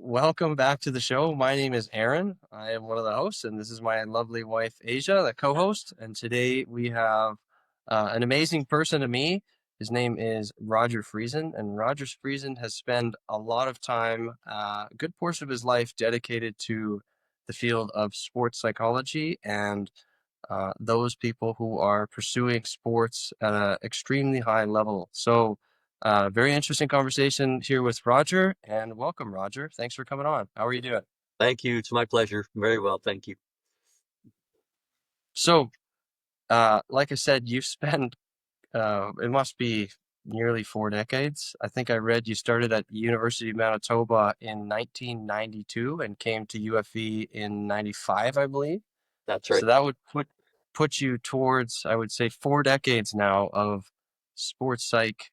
Welcome back to the show. My name is Aaron. I am one of the hosts, and this is my lovely wife, Asia, the co-host. And today we have an amazing person to me. His name is Roger Friesen, and Roger Friesen has spent a lot of time, a good portion of his life, dedicated to the field of sports psychology and those people who are pursuing sports at an extremely high level. Very interesting conversation here with Roger, and welcome, Roger. Thanks for coming on. How are you doing? Thank you. It's my pleasure. Very well. Thank you. So, like I said, you've spent it must be nearly 4 decades. I think I read you started at University of Manitoba in 1992 and came to UFE in 95, I believe. That's So right. that would put you towards, I would say, 4 decades now of sports psych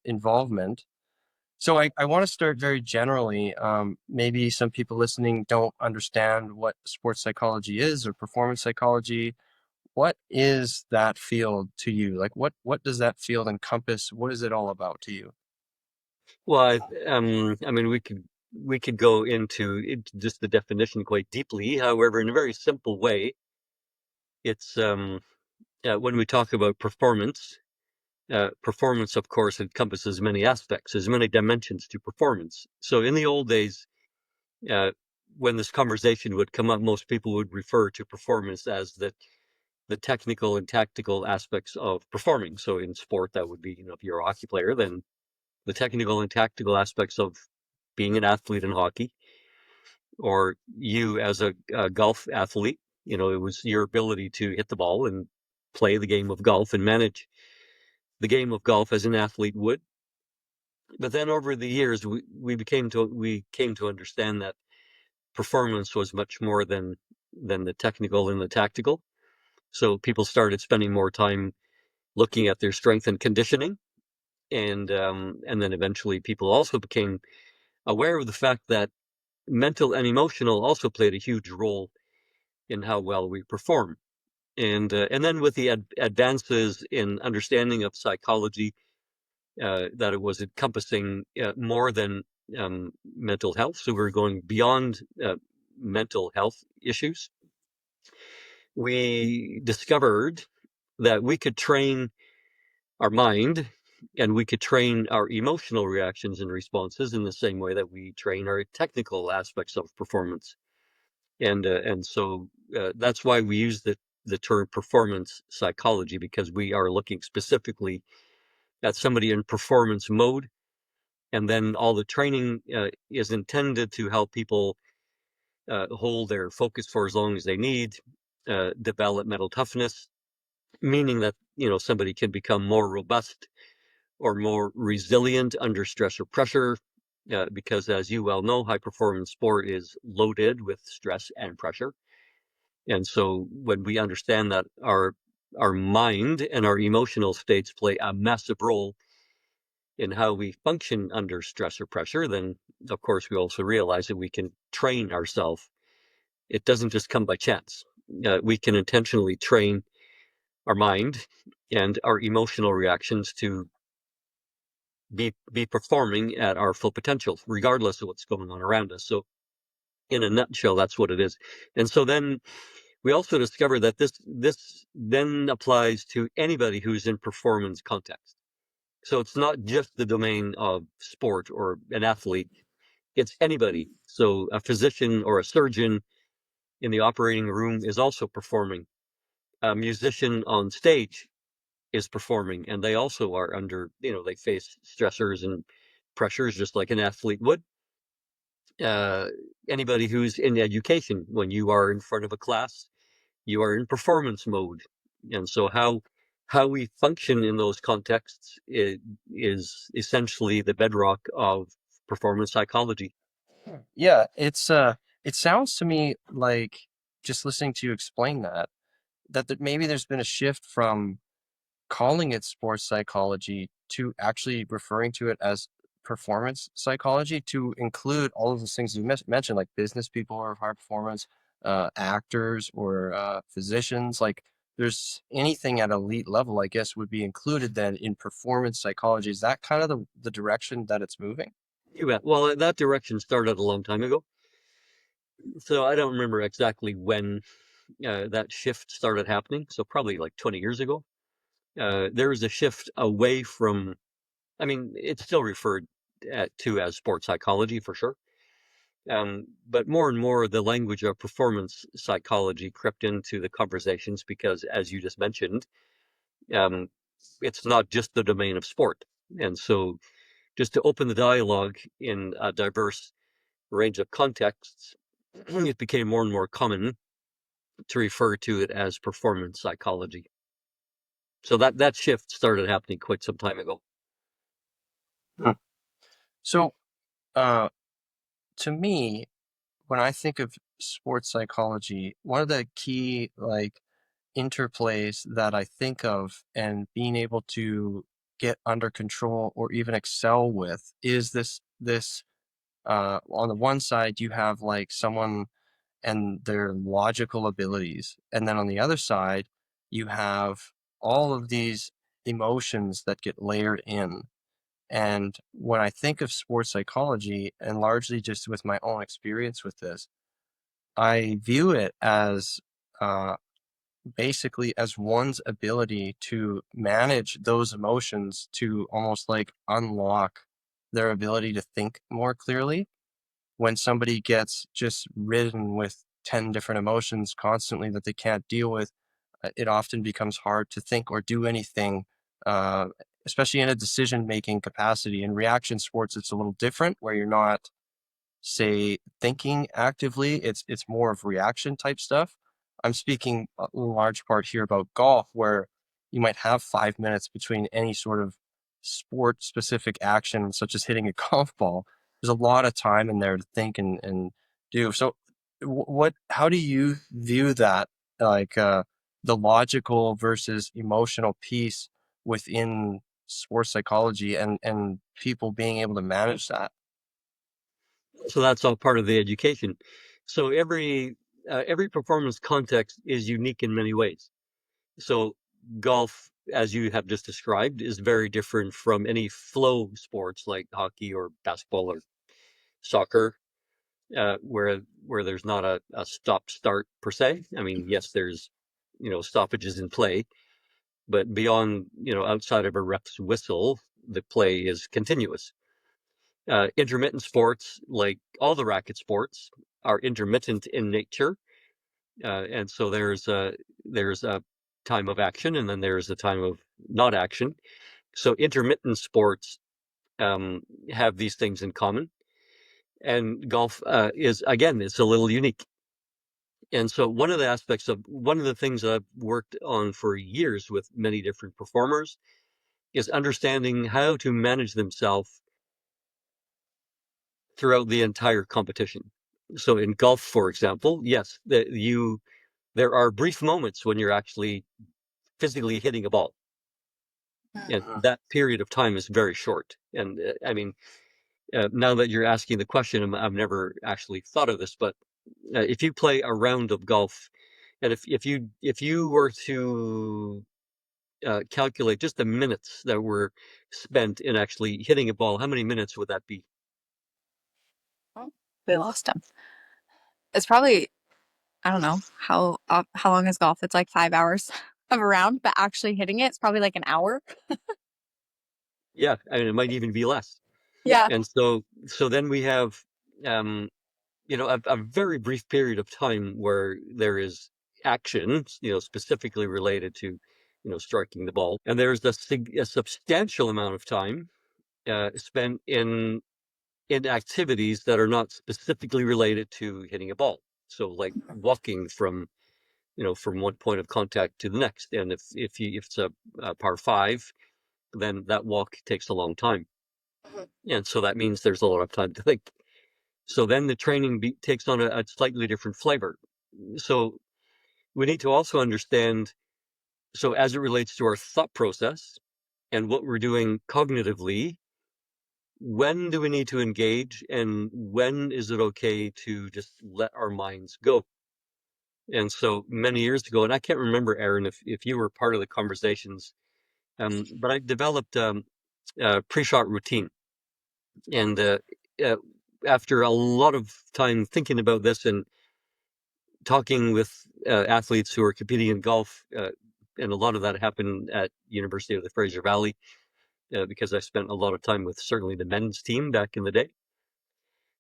involvement. So I want to start very generally. Maybe some people listening don't understand what sports psychology is or performance psychology. What is that field to you? Like what does that field encompass? What is it all about to you? Well, I mean, we could go into just the definition quite deeply. However, in a very simple way, it's when we talk about performance, performance, of course, encompasses many aspects. There's many dimensions to performance. So, in the old days, uh, when this conversation would come up, most people would refer to performance as the technical and tactical aspects of performing. So, in sport, that would be, if you're a hockey player, then the technical and tactical aspects of being an athlete in hockey, or you as a golf athlete. It was your ability to hit the ball and play the game of golf and manage the game of golf as an athlete would. But then over the years, we came to understand that performance was much more than the technical and the tactical. So people started spending more time looking at their strength and conditioning, and then eventually people also became aware of the fact that mental and emotional also played a huge role in how well we perform. And then with the advances in understanding of psychology, that it was encompassing more than mental health. So we're going beyond mental health issues. We discovered that we could train our mind and we could train our emotional reactions and responses in the same way that we train our technical aspects of performance. And so that's why we use the term performance psychology, because we are looking specifically at somebody in performance mode, and then all the training is intended to help people hold their focus for as long as they need, develop mental toughness, meaning that somebody can become more robust or more resilient under stress or pressure. Because as you well know, high performance sport is loaded with stress and pressure. And so when we understand that our mind and our emotional states play a massive role in how we function under stress or pressure, then of course we also realize that we can train ourselves. It doesn't just come by chance. We can intentionally train our mind and our emotional reactions to be performing at our full potential, regardless of what's going on around us. So in a nutshell, that's what it is. And so then we also discover that this then applies to anybody who's in performance context. So it's not just the domain of sport or an athlete, it's anybody. So a physician or a surgeon in the operating room is also performing. A musician on stage is performing, and they also are under, they face stressors and pressures just like an athlete would. Uh, Anybody who's in education, when you are in front of a class, you are in performance mode. And so how we function in those contexts is essentially the bedrock of performance psychology. Yeah, it sounds to me like, just listening to you explain that maybe there's been a shift from calling it sports psychology to actually referring to it as performance psychology, to include all of those things you mentioned, like business people or high performance, actors or physicians. Like there's anything at elite level, I guess, would be included then in performance psychology. Is that kind of the direction that it's moving? You bet. Well, that direction started a long time ago, so I don't remember exactly when that shift started happening. So probably like 20 years ago. There was a shift away from. I mean, it's still referred to as sports psychology for sure. But more and more, the language of performance psychology crept into the conversations because, as you just mentioned, um, it's not just the domain of sport. And so, just to open the dialogue in a diverse range of contexts, it became more and more common to refer to it as performance psychology. So that shift started happening quite some time ago. Hmm. So, uh, to me, when I think of sports psychology, one of the key like interplays that I think of and being able to get under control or even excel with is this on the one side you have like someone and their logical abilities, and then on the other side you have all of these emotions that get layered in. And when I think of sports psychology, and largely just with my own experience with this, I view it as uh, basically as one's ability to manage those emotions to almost like unlock their ability to think more clearly. When somebody gets just ridden with 10 different emotions constantly that they can't deal with, it often becomes hard to think or do anything, uh, especially in a decision making capacity. In reaction sports, it's a little different where you're not, say, thinking actively. It's more of reaction type stuff. I'm speaking a large part here about golf, where you might have 5 minutes between any sort of sport specific action, such as hitting a golf ball. There's a lot of time in there to think and do. So, what? How do you view that? Like the logical versus emotional piece within sports psychology, and people being able to manage that. So that's all part of the education. So every performance context is unique in many ways. So golf, as you have just described, is very different from any flow sports like hockey or basketball or soccer, where there's not a stop start per se. I mean, yes, there's stoppages in play, but beyond outside of a ref's whistle, the play is continuous. Intermittent sports, like all the racket sports, are intermittent in nature, and so there's a time of action, and then there's a time of not action. So intermittent sports um, have these things in common, and golf is again it's a little unique. And so one of the things that I've worked on for years with many different performers is understanding how to manage themselves throughout the entire competition. So in golf, for example, yes, there are brief moments when you're actually physically hitting a ball, and Mhm. that period of time is very short. And I mean, now that you're asking the question, I've never actually thought of this, but if you play a round of golf, and if you were to calculate just the minutes that were spent in actually hitting a ball, how many minutes would that be? Oh, we lost him. It's probably I don't know how long is golf? It's like 5 hours of a round, but actually hitting it's probably like an hour. Yeah, I mean, it might even be less. Yeah. And so then we have, um, a very brief period of time where there is action, specifically related to, striking the ball. And there's a substantial amount of time spent in activities that are not specifically related to hitting a ball. So like walking from one point of contact to the next. And if it's a par five, then that walk takes a long time. Mhm. And so that means there's a lot of time to think. So then the training takes on a slightly different flavor. So we need to also understand, so as it relates to our thought process and what we're doing cognitively, when do we need to engage and when is it okay to just let our minds go? And so many years ago, and I can't remember, Aaron, if you were part of the conversations, but I developed a pre-shot routine. And after a lot of time thinking about this and talking with athletes who are competing in golf, and a lot of that happened at University of the Fraser Valley, because I spent a lot of time with certainly the men's team back in the day.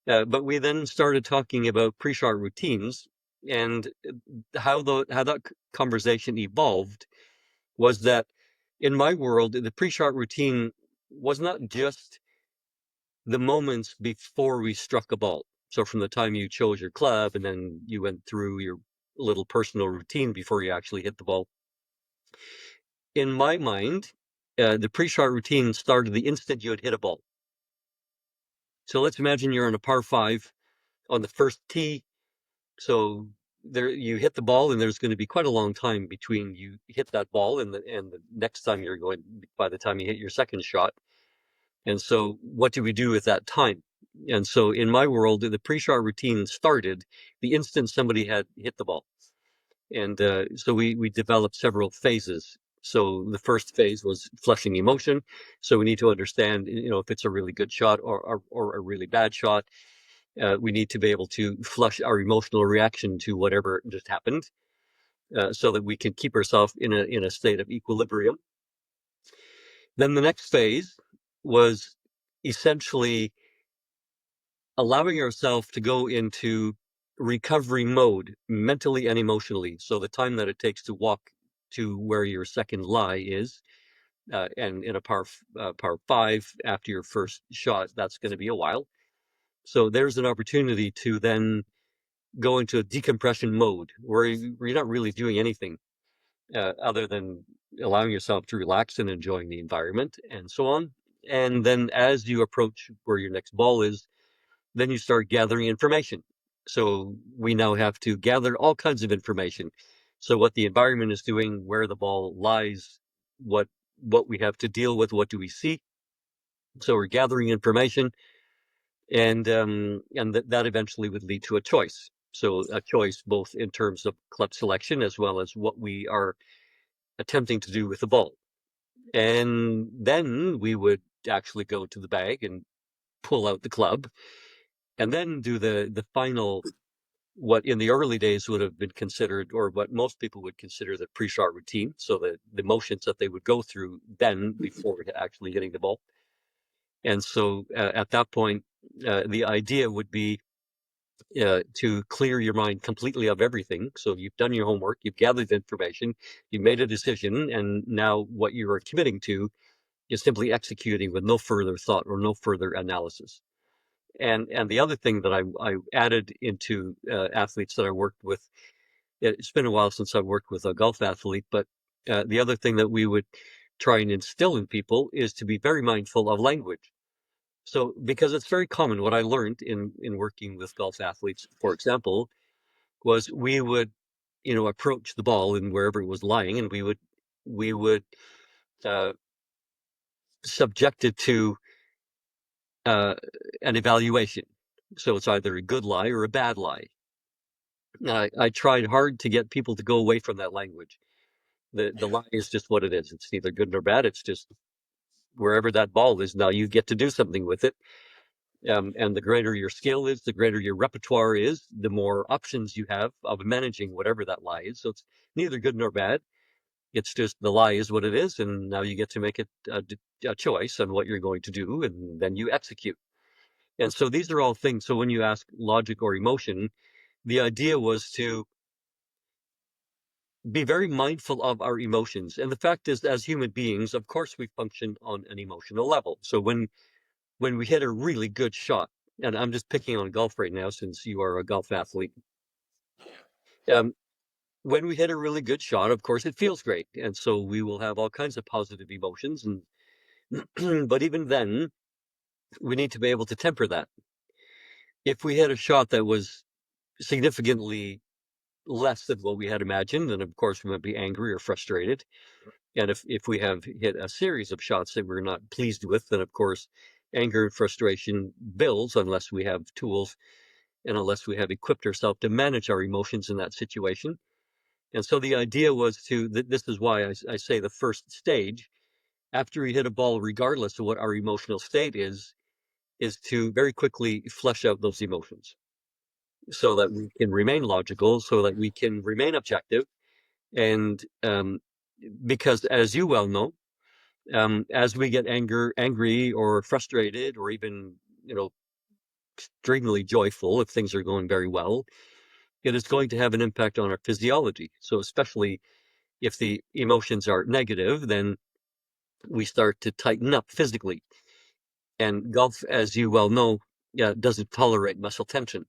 But we then started talking about pre-shot routines, and how that conversation evolved was that in my world, the pre-shot routine was not just the moments before we struck a ball. So from the time you chose your club and then you went through your little personal routine before you actually hit the ball. In my mind, the pre-shot routine started the instant you had hit a ball. So let's imagine you're on a par 5 on the first tee. So there you hit the ball, and there's going to be quite a long time between you hit that ball and the next time you're going, by the time you hit your second shot. And so what do we do with that time? And so in my world, the pre-shot routine started the instant somebody had hit the ball. And so we developed several phases. So the first phase was flushing emotion. So we need to understand, if it's a really good shot or a really bad shot. We need to be able to flush our emotional reaction to whatever just happened, so that we can keep ourselves in a state of equilibrium. Then the next phase was essentially allowing ourselves to go into recovery mode mentally and emotionally. So the time that it takes to walk to where your second lie is, and in a par 5 after your first shot, that's going to be a while. So there's an opportunity to then go into a decompression mode where you're not really doing anything, other than allowing yourself to relax and enjoying the environment and so on. And then as you approach where your next ball is, then you start gathering information. So we now have to gather all kinds of information. So what the environment is doing, where the ball lies, what we have to deal with, what do we see. So we're gathering information, and that eventually would lead to a choice. So a choice both in terms of club selection as well as what we are attempting to do with the ball. And then we would actually go to the bag and pull out the club, and then do the final, what in the early days would have been considered, or what most people would consider, the pre-shot routine. So the motions that they would go through then before actually hitting the ball. And so at that point, the idea would be to clear your mind completely of everything. So you've done your homework, you've gathered information, you've made a decision, and now what you are committing to is simply executing with no further thought or no further analysis. And the other thing that I added into athletes that I worked with, it's been a while since I worked with a golf athlete, but the other thing that we would try and instill in people is to be very mindful of language. So, because it's very common, what I learned in working with golf athletes, for example, was we would, approach the ball and wherever it was lying, and we would uh, subject it to uh, an evaluation. So it's either a good lie or a bad lie. I tried hard to get people to go away from that language. The lie is just what it is. It's neither good nor bad. It's just wherever that ball is, now you get to do something with it. And the greater your skill is, the greater your repertoire is, the more options you have of managing whatever that lie is. So it's neither good nor bad. It's just the lie is what it is, and now you get to make it a choice on what you're going to do, and then you execute. And so these are all things. So when you ask logic or emotion, the idea was to be very mindful of our emotions. And the fact is, as human beings, of course, we function on an emotional level. So when we hit a really good shot, and I'm just picking on golf right now since you are a golf athlete. Um, when we hit a really good shot, of course, it feels great. And so we will have all kinds of positive emotions. And but even then, we need to be able to temper that. If we hit a shot that was significantly less than what we had imagined, then of course we might be angry or frustrated. And if we have hit a series of shots that we're not pleased with, then of course anger and frustration builds unless we have tools and unless we have equipped ourselves to manage our emotions in that situation. And so the idea was this is why I say the first stage, after we hit a ball, regardless of what our emotional state is, is to very quickly flesh out those emotions so that we can remain logical, so that we can remain objective. And because, as you well know, as we get angry or frustrated, or even, extremely joyful if things are going very well, it is going to have an impact on our physiology. So especially if the emotions are negative, then we start to tighten up physically. And golf, as you well know, doesn't tolerate muscle tension,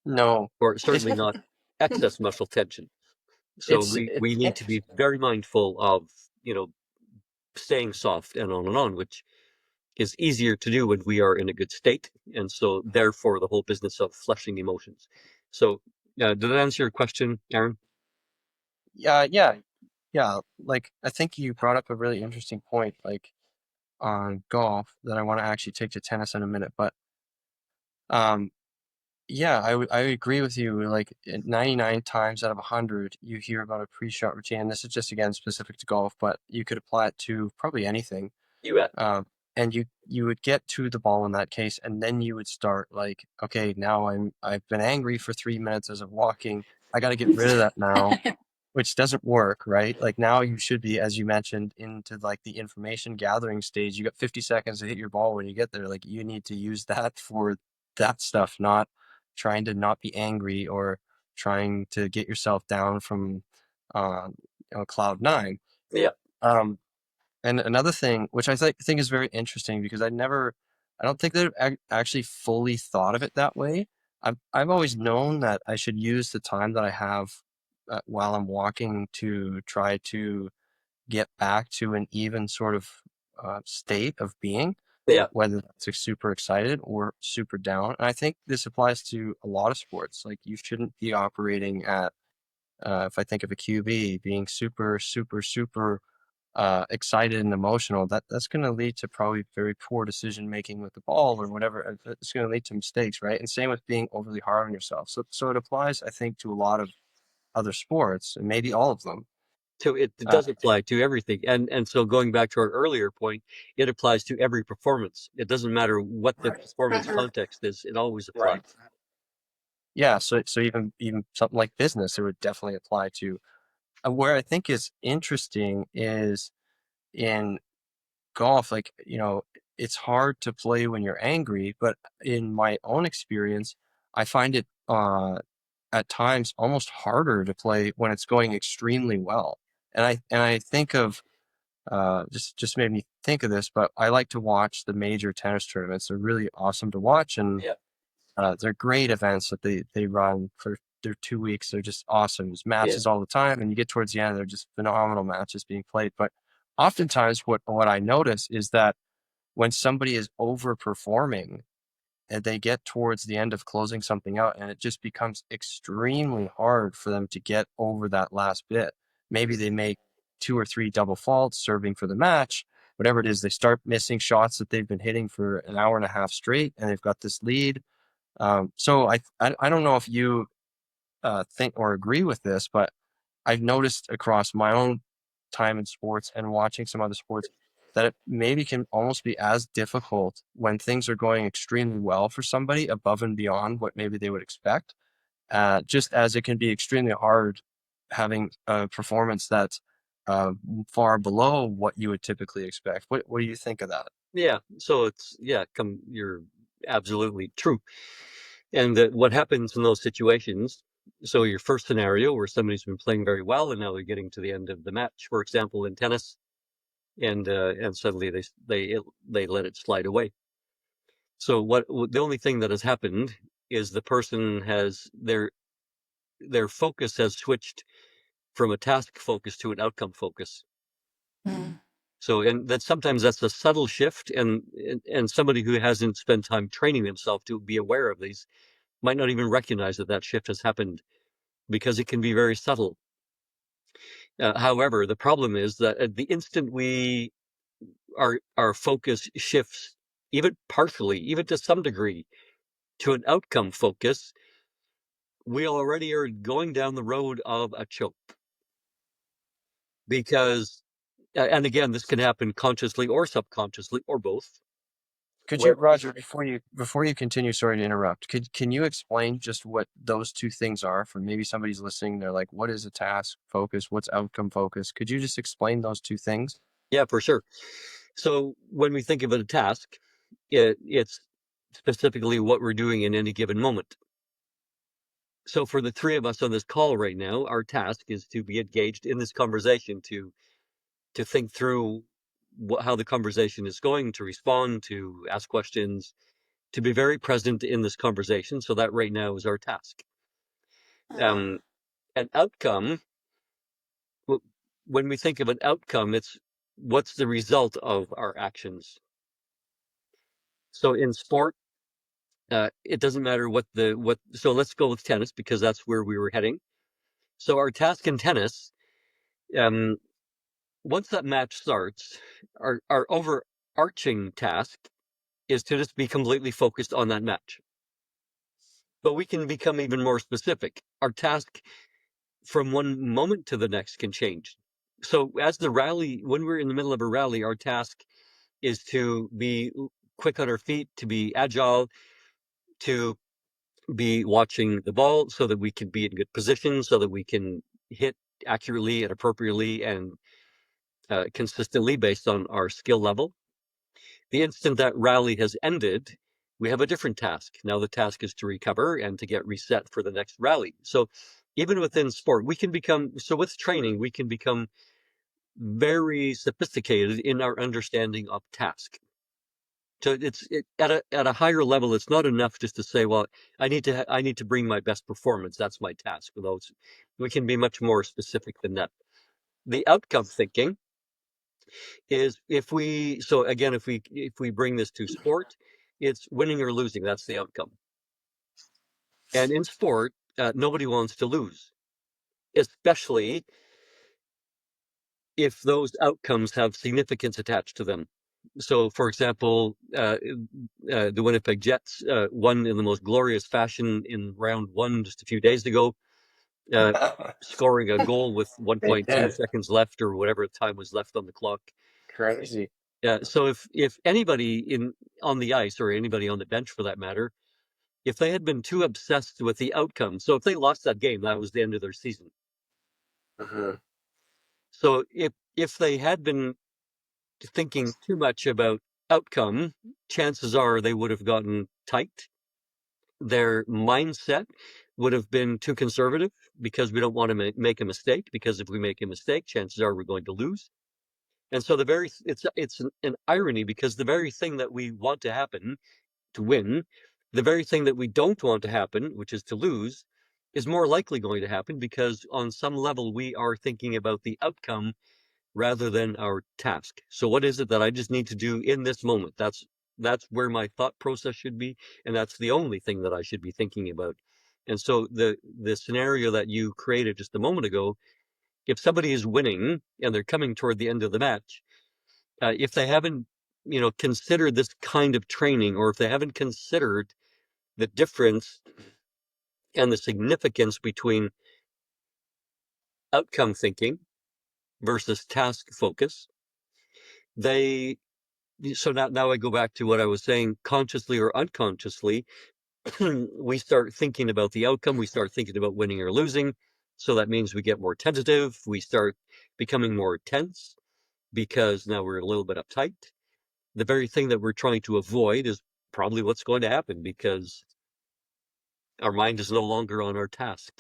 No, or it's certainly not excess muscle tension. So it's we need to be interesting. very mindful of, you know, staying soft and on, which is easier to do when we are in a good state. And so therefore the whole business of flushing emotions. So did that answer your question, Aaron? Yeah, yeah. Like I think you brought up a really interesting point, like on golf, that I want to actually take to tennis in a minute. But um, yeah, I agree with you. Like 99 times out of 100, you hear about a pre-shot routine. And this is just again specific to golf, but you could apply it to probably anything. You bet. And you would get to the ball in that case, and then you would start like, okay, now I've been angry for 3 minutes as I'm walking. I got to get rid of that now, which doesn't work, right? Like now you should be, as you mentioned, into like the information gathering stage. You got 50 seconds to hit your ball when you get there. Like you need to use that for that stuff, not trying to not be angry or trying to get yourself down from cloud nine. Yeah. Um, and another thing, which I think is very interesting because I don't think they've actually fully thought of it that way. I've always known that I should use the time that I have while I'm walking to try to get back to an even sort of state of being, Yeah. whether that's like super excited or super down. And I think this applies to a lot of sports. Like you shouldn't be operating at, if I think of a QB, being super, super, super excited and emotional, that's going to lead to probably very poor decision making with the ball or whatever. It's going to lead to mistakes, right? And same with being overly hard on yourself. So it applies, I think, to a lot of other sports and maybe all of them. So it Uh, does apply to everything. And so going back to our earlier point, it applies to every performance. It doesn't matter what the performance context is, it always applies. right. Yeah. So even something like business, it would definitely apply to. Where I think is interesting is in golf, like, it's hard to play when you're angry, but in my own experience, I find it at times almost harder to play when it's going extremely well. And I think of just made me think of this, but I like to watch the major tennis tournaments. They're really awesome to watch, and Yeah. they're great events that they run for their 2 weeks. They're just awesome. There's Yeah. matches all the time, and you get towards the end, they're just phenomenal matches being played. But oftentimes, what I notice is that when somebody is overperforming and they get towards the end of closing something out, and it just becomes extremely hard for them to get over that last bit. Maybe they make two or three double faults serving for the match, whatever it is, they start missing shots that they've been hitting for an hour and a half straight, and they've got this lead. So I don't know if you think or agree with this, but I've noticed across my own time in sports and watching some other sports that it maybe can almost be as difficult when things are going extremely well for somebody above and beyond what maybe they would expect, just as it can be extremely hard having a performance that's far below what you would typically expect. What do you think of that? Yeah. So you're absolutely true. And what happens in those situations? So your first scenario where somebody's been playing very well and now they're getting to the end of the match, for example, in tennis, and suddenly they let it slide away. So the only thing that has happened is the person has their focus has switched from a task focus to an outcome focus. Mm. So, and that sometimes that's a subtle shift, and somebody who hasn't spent time training themselves to be aware of these might not even recognize that shift has happened because it can be very subtle. However, the problem is that at the instant our focus shifts, even partially, even to some degree, to an outcome focus, we already are going down the road of a choke. Because, and again, this can happen consciously or subconsciously or both. Could you, Where, Roger, before you continue, sorry to interrupt, can you explain just what those two things are for maybe somebody's listening, they're like, what is a task focus? What's outcome focus? Could you just explain those two things? yeah, for sure. So when we think of a task, it's specifically what we're doing in any given moment. So for the three of us on this call right now, our task is to be engaged in this conversation, to think through how the conversation is going, to respond, to ask questions, to be very present in this conversation. So that right now is our task. Um, an outcome, when we think of an outcome, it's what's the result of our actions. So in sport, it doesn't matter what. So let's go with tennis because that's where we were heading. So our task in tennis, um, once that match starts, our overarching task is to just be completely focused on that match. But we can become even more specific. Our task from one moment to the next can change. So as the rally, when we're in the middle of a rally, our task is to be quick on our feet, to be agile, to be watching the ball so that we can be in good position, so that we can hit accurately and appropriately and consistently based on our skill level. The instant that rally has ended, we have a different task. Now the task is to recover and to get reset for the next rally. So even within sport, we can become, so with training, we can become very sophisticated in our understanding of task. So at a higher level, it's not enough just to say, well, I need to bring my best performance. That's my task. Although we can be much more specific than that. The outcome thinking is so again, if we bring this to sport, it's winning or losing. That's the outcome. And in sport, nobody wants to lose, especially if those outcomes have significance attached to them. So, for example, the Winnipeg Jets won in the most glorious fashion in round one just a few days ago, scoring a goal with They 1.2 did. seconds left or whatever time was left on the clock. Crazy. So if anybody on the ice or anybody on the bench for that matter, if they had been too obsessed with the outcome, so if they lost that game, that was the end of their season. Mhm. So if they had been thinking too much about outcome, chances are they would have gotten tight. Their mindset would have been too conservative because we don't want to make a mistake, because if we make a mistake, chances are we're going to lose. And so it's an irony because the very thing that we want to happen to win, the very thing that we don't want to happen, which is to lose, is more likely going to happen because on some level we are thinking about the outcome rather than our task. So what is it that I just need to do in this moment? That's where my thought process should be, and that's the only thing that I should be thinking about. And so the scenario that you created just a moment ago, if somebody is winning and they're coming toward the end of the match, if they haven't considered this kind of training, or if they haven't considered the difference and the significance between outcome thinking versus task focus, they so now I go back to what I was saying, consciously or unconsciously, we start thinking about the outcome, we start thinking about winning or losing. So that means we get more tentative, we start becoming more tense because now we're a little bit uptight. The very thing that we're trying to avoid is probably what's going to happen because our mind is no longer on our task.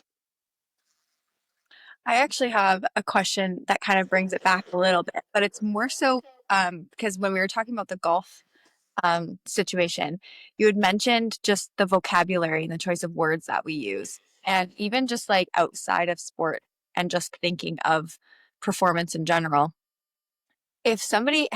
I actually have a question that kind of brings it back a little bit, but it's more so because when we were talking about the golf situation, you had mentioned just the vocabulary and the choice of words that we use. And even just like outside of sport and just thinking of performance in general. If somebody,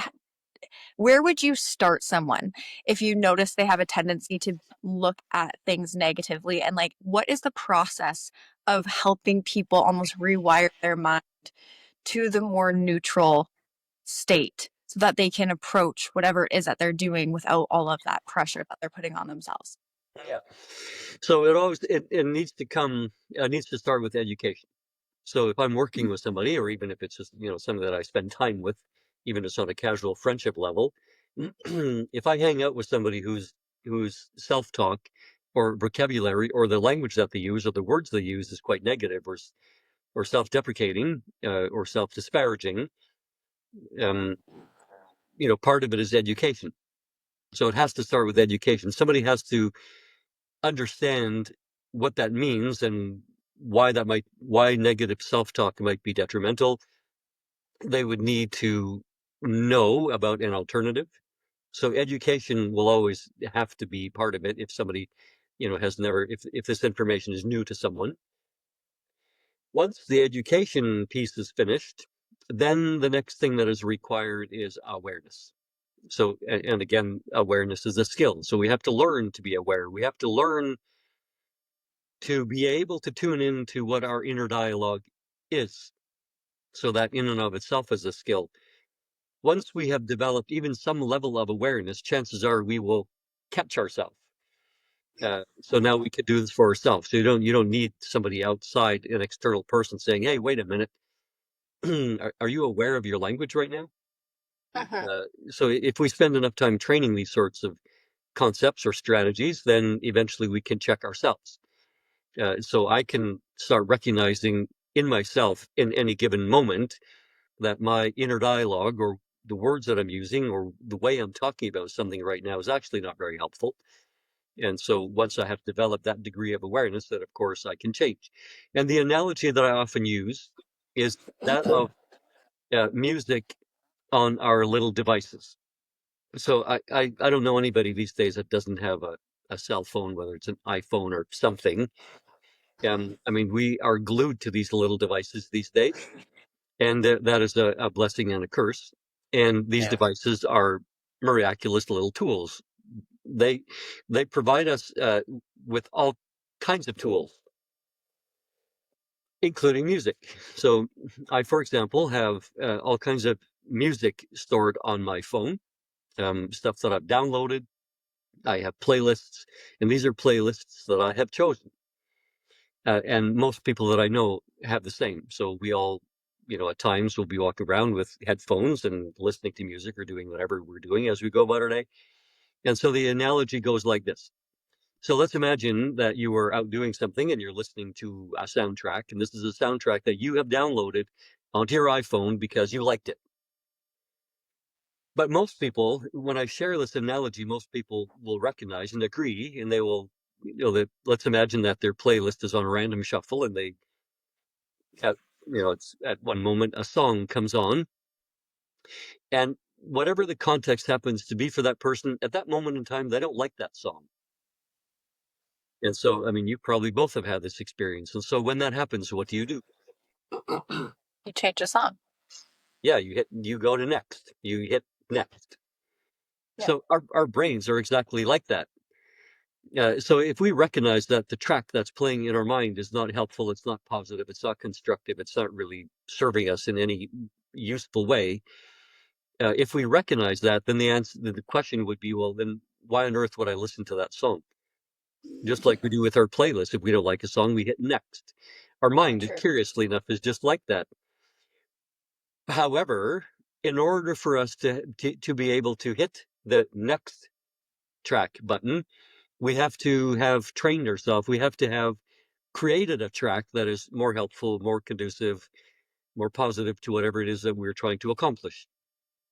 where would you start someone if you notice they have a tendency to look at things negatively? And like, what is the process of helping people almost rewire their mind to the more neutral state so that they can approach whatever it is that they're doing without all of that pressure that they're putting on themselves? Yeah. So it needs to come, needs to start with education. So if I'm working with somebody, or even if it's just somebody that I spend time with, even just on a casual friendship level, if I hang out with somebody whose self-talk or vocabulary or the language that they use or the words they use is quite negative or self-deprecating or self-disparaging, um, part of it is education. So it has to start with education. Somebody has to understand what that means and why negative self-talk might be detrimental. They would need to know about an alternative. So education will always have to be part of it if somebody, has never, if this information is new to someone. Once the education piece is finished, then the next thing that is required is awareness. So, and again, awareness is a skill. So we have to learn to be aware. We have to learn to be able to tune into what our inner dialogue is. So that in and of itself is a skill. Once we have developed even some level of awareness, chances are we will catch ourselves. So now we can do this for ourselves. So you don't need somebody outside, an external person saying, "Hey, wait a minute, are you aware of your language right now?" Mhm. So if we spend enough time training these sorts of concepts or strategies, then eventually we can check ourselves. So I can start recognizing in myself in any given moment that my inner dialogue or the words that I'm using or the way I'm talking about something right now is actually not very helpful. And so once I have developed that degree of awareness, that of course I can change. And the analogy that I often use is that of music on our little devices. So I don't know anybody these days that doesn't have a cell phone, whether it's an iPhone or something. I mean, we are glued to these little devices these days, and that is a blessing and a curse. And these Yeah. devices are miraculous little tools. They they provide us with all kinds of tools, including music. So I, for example, have all kinds of music stored on my phone, stuff that I've downloaded. I have playlists, and these are playlists that I have chosen. And most people that I know have the same. So we all, at times we'll be walking around with headphones and listening to music or doing whatever we're doing as we go about our day. And so the analogy goes like this. So let's imagine that you were out doing something and you're listening to a soundtrack, and this is a soundtrack that you have downloaded onto your iPhone because you liked it. But most people, when I share this analogy, most people will recognize and agree, and they will, let's imagine that their playlist is on random shuffle, and at, it's at one moment a song comes on, and whatever the context happens to be for that person at that moment in time, they don't like that song. And so, I mean, you probably both have had this experience. And so when that happens, what do? You change a song. Yeah, you go to next. You hit next. Yeah. So our brains are exactly like that. So if we recognize that the track that's playing in our mind is not helpful, it's not positive, it's not constructive, it's not really serving us in any useful way. If we recognize that, then the question would be, well, then why on earth would I listen to that song? Just like we do with our playlist. If we don't like a song, we hit next. Our mind, True. curiously enough, is just like that. However, in order for us to be able to hit the next track button, we have to have trained ourselves. We have to have created a track that is more helpful, more conducive, more positive to whatever it is that we're trying to accomplish.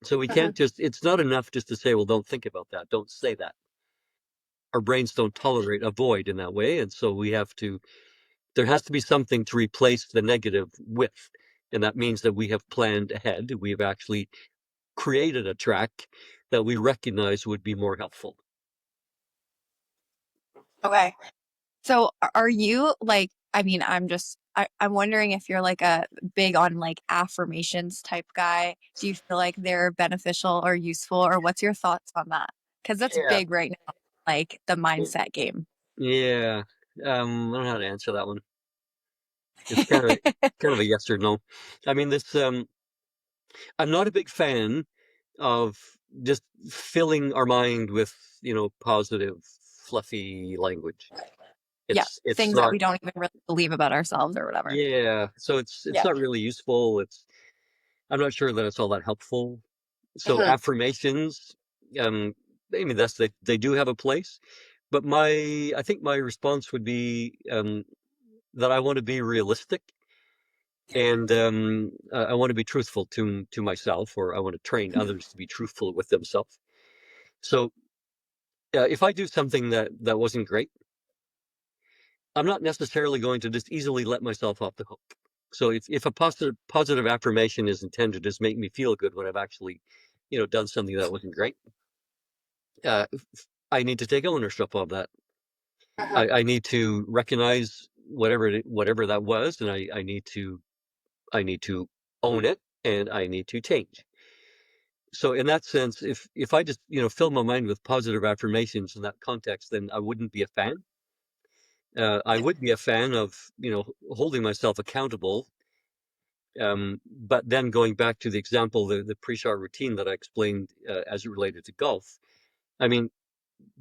So we Mhm. can't it's not enough just to say, well, don't think about that. Don't say that. Our brains don't tolerate a void in that way. And so there has to be something to replace the negative with. And that means that we have planned ahead. We've actually created a track that we recognize would be more helpful. Okay. So are you like, I mean, I'm wondering if you're like a big on like affirmations type guy. Do you feel like they're beneficial or useful, or what's your thoughts on that? Because that's Yeah. big right now, like the mindset game. Yeah. I don't know how to answer that one. It's kind of a yes or no. I mean, I'm not a big fan of just filling our mind with, positive, fluffy language. Yeah, It's things that not, we don't even really believe about ourselves or whatever. yeah. So it's Yeah. not really useful. I'm not sure that it's all that helpful. So Mhm. affirmations, Um, I mean, they do have a place, but I think my response would be that I want to be realistic, and I want to be truthful to myself, or I want to train others to be truthful with themselves. So if I do something that wasn't great, I'm not necessarily going to just easily let myself off the hook. So if a positive affirmation is intended to just make me feel good when I've actually, done something that wasn't great, uh, I need to take ownership of that. I need to recognize whatever that was, and I need to own it, and I need to change. So in that sense, if I just fill my mind with positive affirmations in that context, then I wouldn't be a fan. I would be a fan of holding myself accountable. But then going back to the example, the pre-shot routine that I explained as it related to golf. I mean,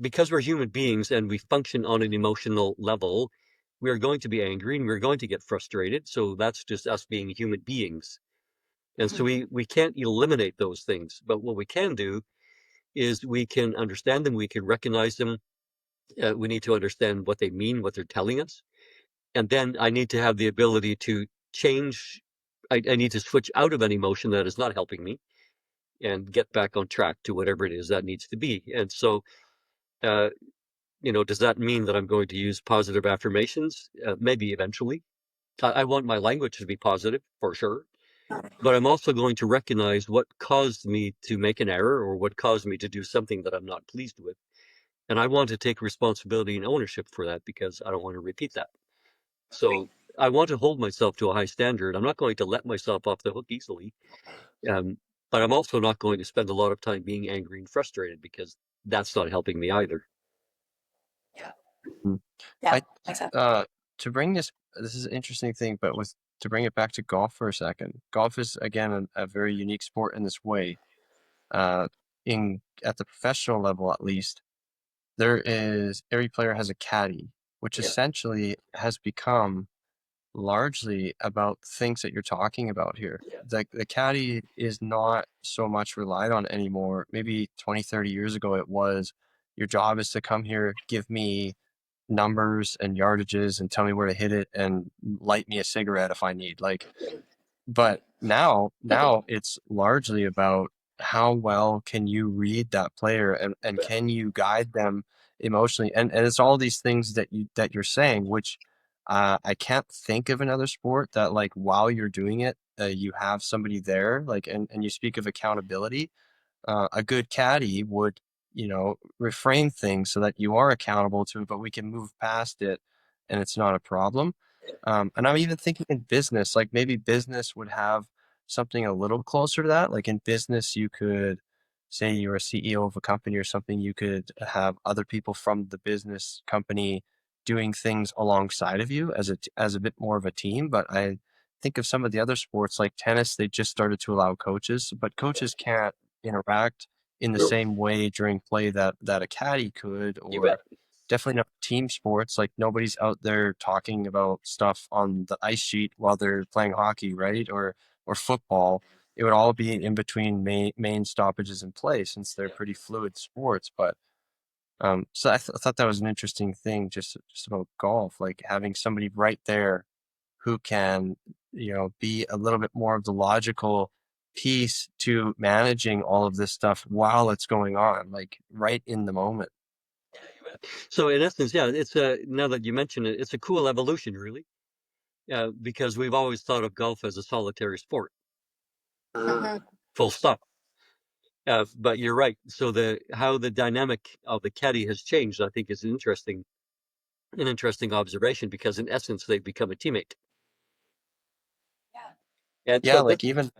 because we're human beings and we function on an emotional level, we're going to be angry and we're going to get frustrated. So that's just us being human beings. And so we can't eliminate those things. But what we can do is we can understand them, we can recognize them. We need to understand what they mean, what they're telling us. And then I need to have the ability to change. I need to switch out of an emotion that is not helping me and get back on track to whatever it is that needs to be. And so, uh, does that mean that I'm going to use positive affirmations? Maybe eventually. I want my language to be positive for sure, but I'm also going to recognize what caused me to make an error or what caused me to do something that I'm not pleased with. And I want to take responsibility and ownership for that because I don't want to repeat that. So I want to hold myself to a high standard. I'm not going to let myself off the hook easily. Um, but I'm also not going to spend a lot of time being angry and frustrated because that's not helping me either. Mm. Yeah, I makes sense. to bring this is an interesting thing, but with to bring it back to golf for a second. Golf is again a very unique sport in this way. Uh, in at the professional level, at least, every player has a caddy, which essentially has become largely about things that you're talking about here. The caddy is not so much relied on anymore. Maybe 20, 30 years ago it was, your job is to come here, give me numbers and yardages and tell me where to hit it and light me a cigarette if I need. Like, but now it's largely about how well can you read that player, and can you guide them emotionally, and it's all these things that you're saying, which I can't think of another sport that, like, while you're doing it, you have somebody there, like, and you speak of accountability. A good caddy would, reframe things so that you are accountable to it, but we can move past it and it's not a problem. And I'm even thinking in business, like maybe business would have something a little closer to that. Like in business, you could say you're a CEO of a company or something, you could have other people from the business company doing things alongside of you as a bit more of a team. But I think of some of the other sports like tennis, they just started to allow coaches, but coaches can't interact in the same way during play that a caddy could, You bet. or definitely not team sports. Like nobody's out there talking about stuff on the ice sheet while they're playing hockey, right? Or football. It would all be in between main stoppages in play, since they're pretty fluid sports. But so I thought that was an interesting thing, just about golf, like having somebody right there who can, be a little bit more of the logical piece to managing all of this stuff while it's going on, like right in the moment. So in essence, yeah, it's now that you mention it, it's a cool evolution, really, because we've always thought of golf as a solitary sport. Full stop. But you're right. So how the dynamic of the caddy has changed, I think, is an interesting observation because in essence they've become a teammate. And Yeah, so this, like even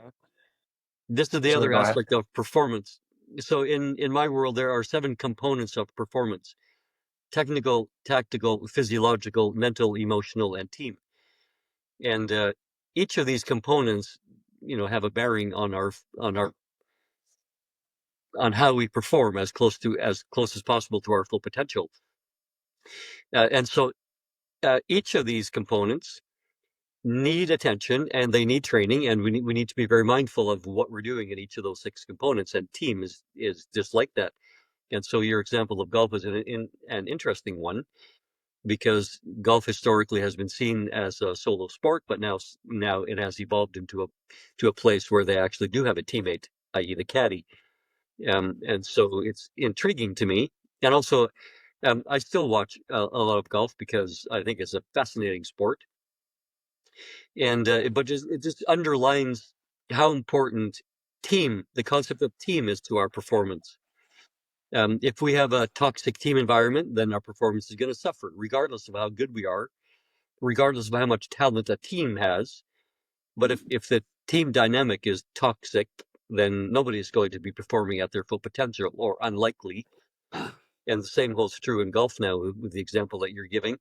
this is the sorry, other go ahead. aspect of performance. So in my world, there are 7 components of performance: technical, tactical, physiological, mental, emotional, and team. And each of these components, have a bearing on how we perform as close as possible to our full potential. And so each of these components need attention and they need training, and we need to be very mindful of what we're doing in each of those 6 components. And team is just like that. And so your example of golf is an interesting one, because golf historically has been seen as a solo sport, but now it has evolved into a place where they actually do have a teammate, i.e. the caddy. And so it's intriguing to me. And also, I still watch a lot of golf because I think it's a fascinating sport. And but it just underlines how important the concept of team is to our performance. If we have a toxic team environment, then our performance is going to suffer, regardless of how good we are, regardless of how much talent a team has. But if the team dynamic is toxic, then nobody's going to be performing at their full potential, or unlikely. And the same holds true in golf now, with the example that you're giving.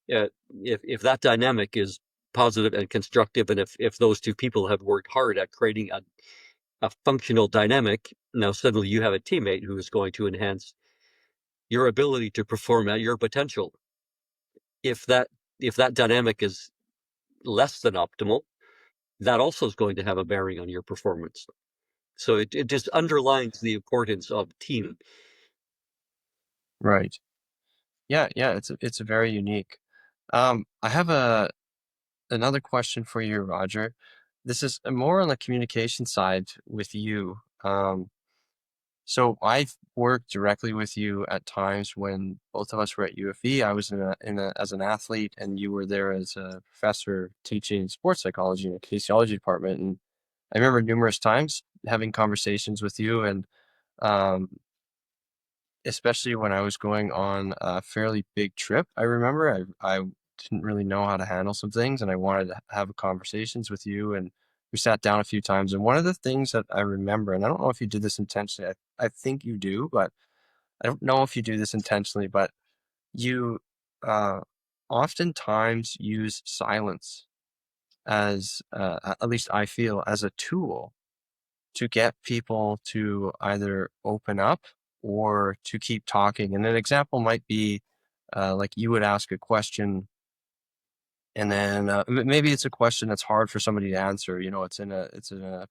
If that dynamic is positive and constructive, and if those two people have worked hard at creating a functional dynamic, now suddenly you have a teammate who is going to enhance your ability to perform at your potential. If that dynamic is less than optimal, that also is going to have a bearing on your performance. So it just underlines the importance of team. Right. Yeah, yeah, it's a very unique. I have another question for you, Roger. This is more on the communication side with you. So I've worked directly with you at times when both of us were at UFE. I was as an athlete, and you were there as a professor teaching sports psychology in the kinesiology department. And I remember numerous times having conversations with you, and um, especially when I was going on a fairly big trip. I remember I didn't really know how to handle some things, and I wanted to have conversations with you. And we sat down a few times. And one of the things that I remember, and I don't know if you did this intentionally, I think you do, but I don't know if you do this intentionally, but you uh, oftentimes use silence as, at least I feel, as a tool to get people to either open up or to keep talking. And an example might be like you would ask a question, and then maybe it's a question that's hard for somebody to answer. You know, it's in a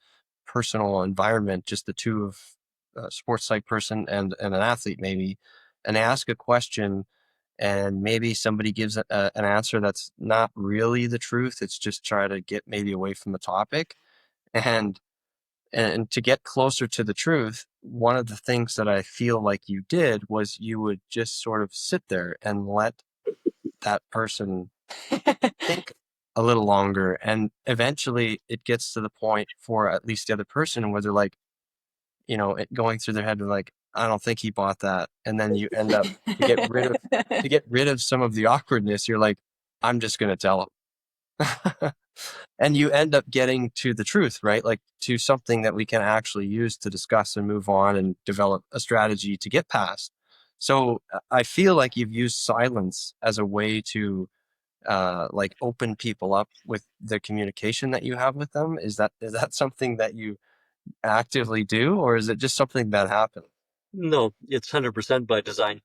personal environment, just the two of a sports psych person and an athlete maybe, and they ask a question, and maybe somebody gives an answer that's not really the truth. It's just try to get maybe away from the topic. And and to get closer to the truth, one of the things that I feel like you did was you would just sort of sit there and let that person think a little longer. And eventually it gets to the point for at least the other person where they're like, going through their head, they're like, I don't think he bought that. And then you end up to get rid of some of the awkwardness, you're like, I'm just going to tell him. And you end up getting to the truth, right? Like to something that we can actually use to discuss and move on and develop a strategy to get past. So I feel like you've used silence as a way to like open people up with the communication that you have with them. Is that something that you actively do, or is it just something that happens? No, it's 100% by design.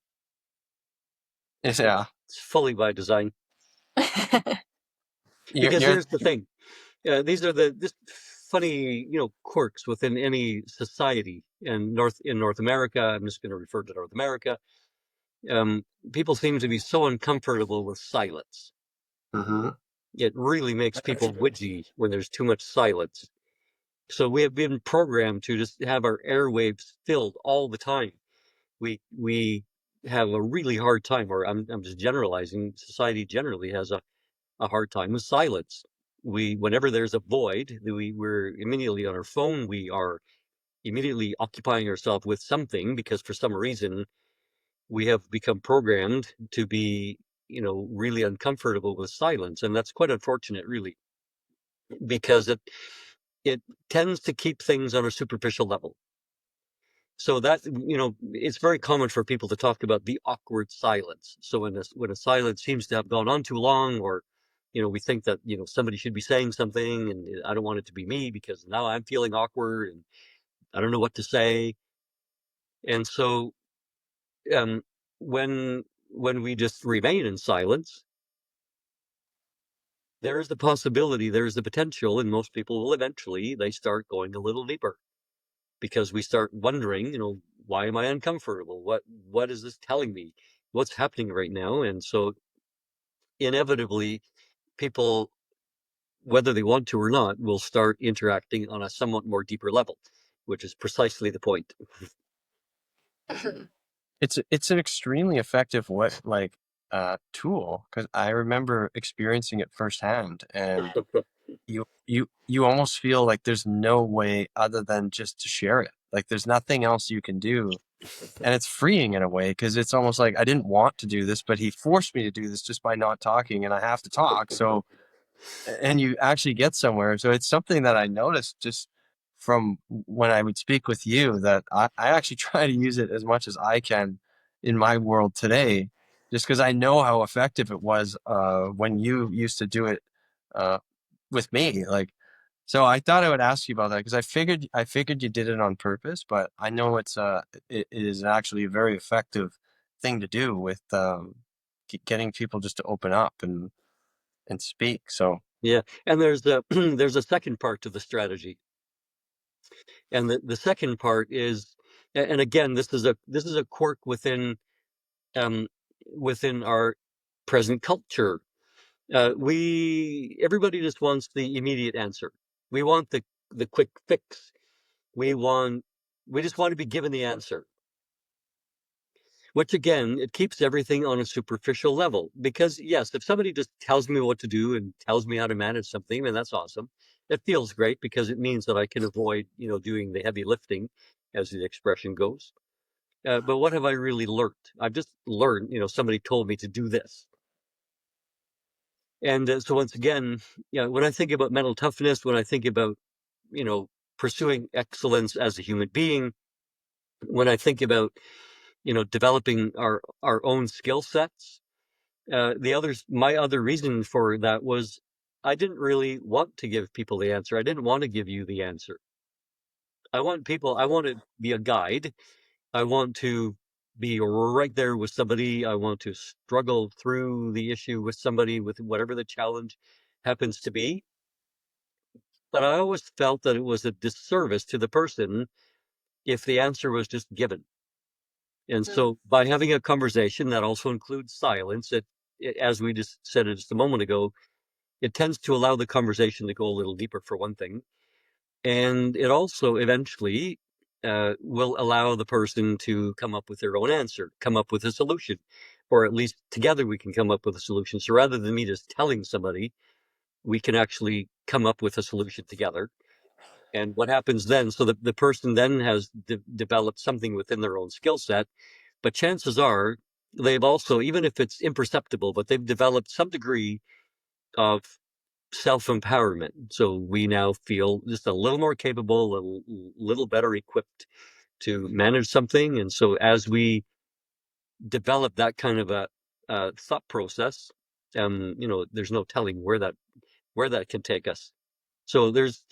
Yeah, It's fully by design. you're, Because you're here's the thing. These are just funny, quirks within any society. And in North America, I'm just going to refer to North America. People seem to be so uncomfortable with silence. Mhm. It really makes people witchy when there's too much silence. So we have been programmed to just have our airwaves filled all the time. We have a really hard time, or I'm just generalizing. Society generally has a hard time with silence. Whenever there's a void, we're immediately on our phone. We are immediately occupying ourselves with something, because for some reason we have become programmed to be, really uncomfortable with silence. And that's quite unfortunate, really, because it tends to keep things on a superficial level. So that, it's very common for people to talk about the awkward silence. So when a silence seems to have gone on too long, or we think that somebody should be saying something, and I don't want it to be me because now I'm feeling awkward and I don't know what to say. And so um, when we just remain in silence, there's the possibility, there's the potential, and most people will eventually, they start going a little deeper because we start wondering, why am I uncomfortable? What is this telling me? What's happening right now? And so inevitably, people, whether they want to or not, will start interacting on a somewhat more deeper level, which is precisely the point. It's an extremely effective tool, because I remember experiencing it firsthand, and you almost feel like there's no way other than just to share it. Like there's nothing else you can do, and it's freeing in a way, because it's almost like I didn't want to do this, but he forced me to do this just by not talking, and I have to talk. So, and you actually get somewhere. So it's something that I noticed just from when I would speak with you, that I actually try to use it as much as I can in my world today, just because I know how effective it was when you used to do it uh, with me. Like, so I thought I would ask you about that, because I figured you did it on purpose, but I know it is actually a very effective thing to do with getting people just to open up and speak. So Yeah, and there's a there's a second part to the strategy, and the second part is, and again, this is a quirk um, within our present culture. Everybody just wants the immediate answer. We want the quick fix. We want we just want to be given the answer, which again, it keeps everything on a superficial level. Because yes, if somebody just tells me what to do and tells me how to manage something, then that's awesome. It feels great because it means that I can avoid, doing the heavy lifting, as the expression goes. But what have I really learned? I've just learned, somebody told me to do this. And so once again, when I think about mental toughness, when I think about, you know, pursuing excellence as a human being, when I think about, developing our own skill sets, my other reason for that was I didn't really want to give people the answer. I didn't want to give you the answer. I want to be a guide. I want to be right there with somebody. I want to struggle through the issue with somebody, with whatever the challenge happens to be. But I always felt that it was a disservice to the person if the answer was just given. And so by having a conversation that also includes silence, as we just said it just a moment ago, it tends to allow the conversation to go a little deeper, for one thing. And it also eventually will allow the person to come up with their own answer, come up with a solution, or at least together we can come up with a solution. So rather than me just telling somebody, we can actually come up with a solution together. And what happens then? So the person then has developed something within their own skill set, but chances are they've also, even if it's imperceptible, but they've developed some degree of self-empowerment. So we now feel just a little more capable, a little better equipped to manage something. And so as we develop that kind of a thought process, there's no telling where that can take us. So there's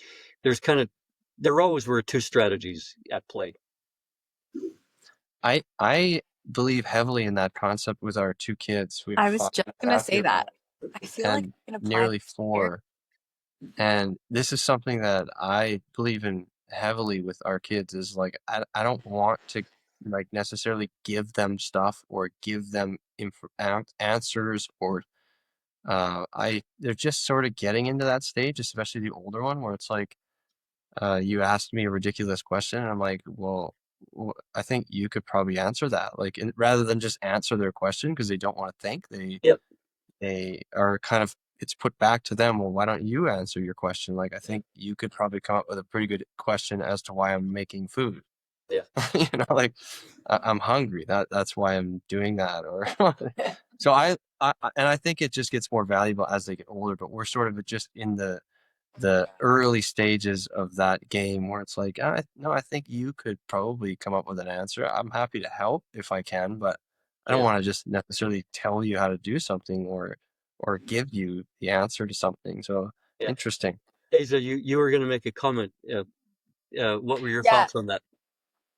kind of there always were two strategies at play. I believe heavily in that concept with our two kids. We have I was five just and a gonna half say year that. old I feel like and I can apply nearly this here. 4. And this is something that I believe in heavily with our kids, is like I don't want to like necessarily give them stuff or give them answers, or I they're just sort of getting into that stage, especially the older one, where it's like you asked me a ridiculous question, and I'm like, well, I think you could probably answer that. Like, rather than just answer their question because they don't want to think, Yep. they are kind of, it's put back to them. Well, why don't you answer your question? Like, I think you could probably come up with a pretty good question as to why I'm making food. Yeah. Like I'm hungry. That's why I'm doing that. Or so and I think it just gets more valuable as they get older. But we're sort of just in the early stages of that game, where it's like, no, I think you could probably come up with an answer. I'm happy to help if I can, but I don't Yeah. want to just necessarily tell you how to do something, or give you the answer to something. So Yeah. interesting. Asa, you were going to make a comment. What were your Yeah. thoughts on that?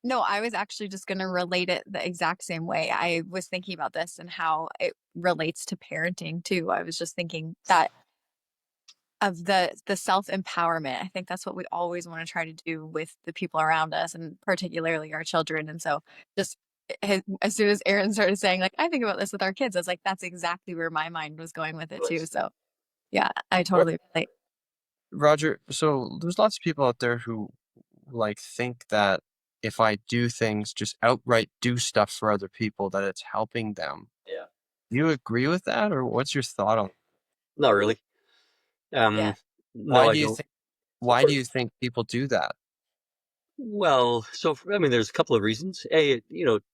No, I was actually just gonna relate it the exact same way. I was thinking about this and how it relates to parenting too. I was just thinking that of the self-empowerment. I think that's what we always want to try to do with the people around us and particularly our children. And so just as soon as Aaron started saying like, I think about this with our kids, I was like, that's exactly where my mind was going with it too. So yeah, I totally relate. Roger, so there's lots of people out there who like think that if I do things, just outright do stuff for other people, that it's helping them. Yeah. Do you agree with that, or what's your thought on Not really. Yeah. No, why I do you don't. think why do you think people do that? Well, so I mean, there's a couple of reasons. A,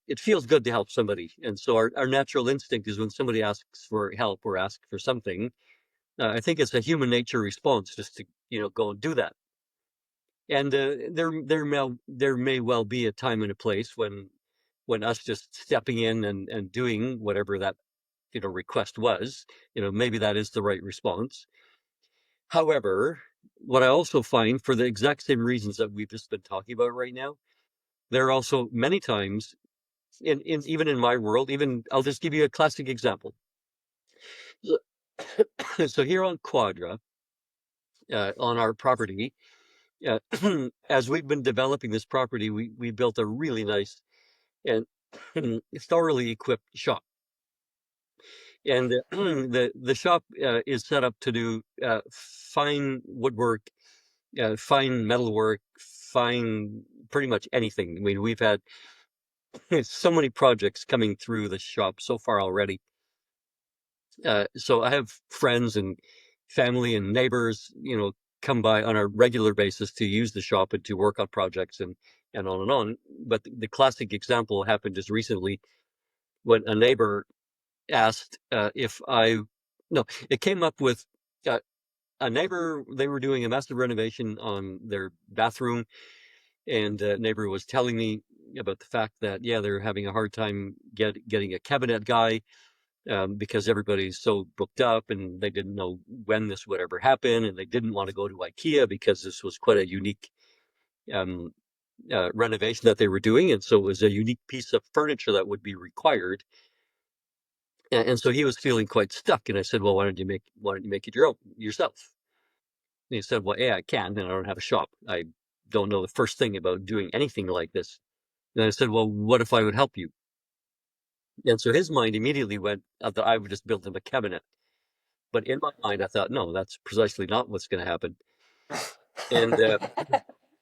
it feels good to help somebody, and so our natural instinct is when somebody asks for help or asks for something. I think it's a human nature response just to go and do that. And there may well be a time and a place when us just stepping in and doing whatever that request was, maybe that is the right response. However, what I also find, for the exact same reasons that we've just been talking about right now, there are also many times in even in my world, even I'll just give you a classic example. So, so here on Quadra, on our property, uh, as we've been developing this property, we built a really nice and thoroughly equipped shop. And the shop is set up to do fine woodwork, fine metalwork, fine pretty much anything. I mean, we've had so many projects coming through the shop so far already. So I have friends and family and neighbors, come by on a regular basis to use the shop and to work on projects and on and on. But the classic example happened just recently when a neighbor asked if I, no, it came up with uh, a neighbor. They were doing a massive renovation on their bathroom, and a neighbor was telling me about the fact that, yeah, they're having a hard time getting a cabinet guy, because everybody's so booked up and they didn't know when this would ever happen, and they didn't want to go to IKEA because this was quite a unique um, renovation that they were doing, and so it was a unique piece of furniture that would be required. And so he was feeling quite stuck, and I said, "Well, why don't you make it yourself?" And he said, "Well, yeah, I can, and I don't have a shop. I don't know the first thing about doing anything like this." And I said, "Well, what if I would help you?" And so his mind immediately went that I would just build him a cabinet. But in my mind, I thought, no, that's precisely not what's going to happen. And